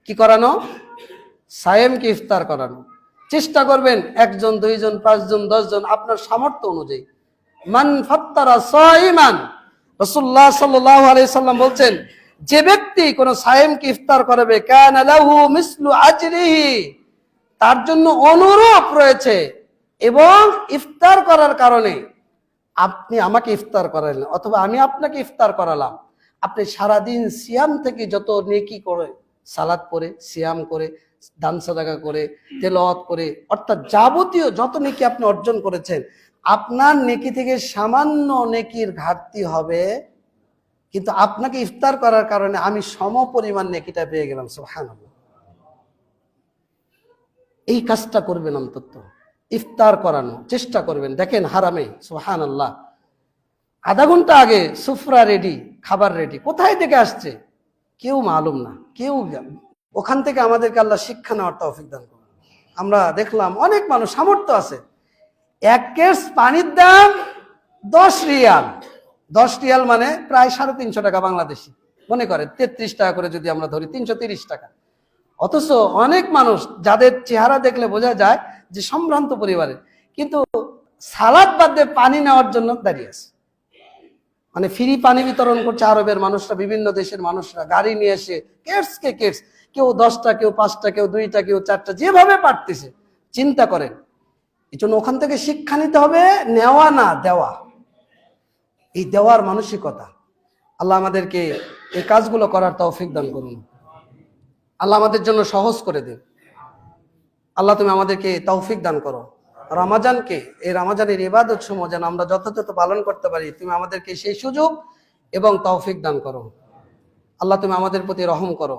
কি করানো? সায়েমকে ইফতার করানো। চেষ্টা করবেন 1 জন 2 জন 5 জন 10 জন আপনার সামর্থ্য অনুযায়ী। মান ফাত্তারা সাইমান, রাসূলুল্লাহ সাল্লাল্লাহু আলাইহি সাল্লাম বলছেন, যে ব্যক্তি কোন সায়েমকে ইফতার করাবে কানা লাহু মিসলু আজরিহি, তার জন্য অনুরূপ রয়েছে। এবং ইফতার করার কারণে আপনি আমাকে ইফতার করালেন অথবা আমি আপনাকে ইফতার করালাম, আপনি সারাদিন সিয়াম থেকে যত নেকি করে, সালাত পড়ে, সিয়াম করে, দান সাদাকা করে, তেলাওয়াত করে, অর্থাৎ যাবতীয় যত নেকি আপনি অর্জন করেছেন, আপনার নেকি থেকে সামান্য নেকির ঘাটতি হবে, কিন্তু আপনাকে ইফতার করার কারণে আমি সমপরিমাণ নেকিটা পেয়ে গেলাম। সুবহানাল্লাহ। এই কাজটা করবেন, অন্তত ইফতার করানো চেষ্টা করবেন। দেখেন হারামে, সুবহানাল্লাহ, আধা ঘন্টা আগে সুফরা রেডি, খাবার রেডি, কোথায় থেকে আসছে কেউ মালুম না, কেউ। ওখান থেকে আমাদেরকে আল্লাহ শিক্ষা নেওয়ার তৌফিক দান করুন। আমরা দেখলাম অনেক মানুষ সামর্থ্য আছে, 1 কেস পানির দাম 10 রিয়াল। 10 রিয়াল মানে প্রায় 350 টাকা বাংলাদেশি, মনে করে 33 টাকা করে যদি আমরা ধরি, 330 টাকা। অথচ অনেক মানুষ যাদের চেহারা দেখলে বোঝা যায় যে সম্ভ্রান্ত পরিবারের, কিন্তু সালাদ বাদ দিয়ে পানি নেওয়ার জন্য দাঁড়িয়ে আছে। মানে ফ্রি পানি বিতরণ করছে আরবের মানুষরা, বিভিন্ন দেশের মানুষরা গাড়ি নিয়ে এসে কেটসকে কেটস, কেউ 10টা, কেউ 5টা, কেউ 2টা, কেউ 4টা, যেভাবে পারতেছে। চিন্তা করেন। এই জন্য ওখান থেকে শিক্ষা নিতে হবে, নেওয়া না দেওয়া, এই দেওয়ার মানসিকতা। আল্লাহ আমাদেরকে এই কাজগুলো করার তৌফিক দান করুন। আল্লাহ আমাদের জন্য সহজ করে দিন। আল্লাহ তুমি আমাদেরকে তৌফিক দান করো। রমাজানকে, এই রমাজানের ইবাদত সমূহ যেন আমরা যথাযথ পালন করতে পারি, তুমি আমাদেরকে সেই সুযোগ এবং তৌফিক দান করো। আল্লাহ তুমি আমাদের প্রতি রহম করো।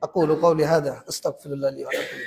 আকুলু কওলি হাযা আস্তাগফিরুল্লাহ লি ওয়া লাকুম।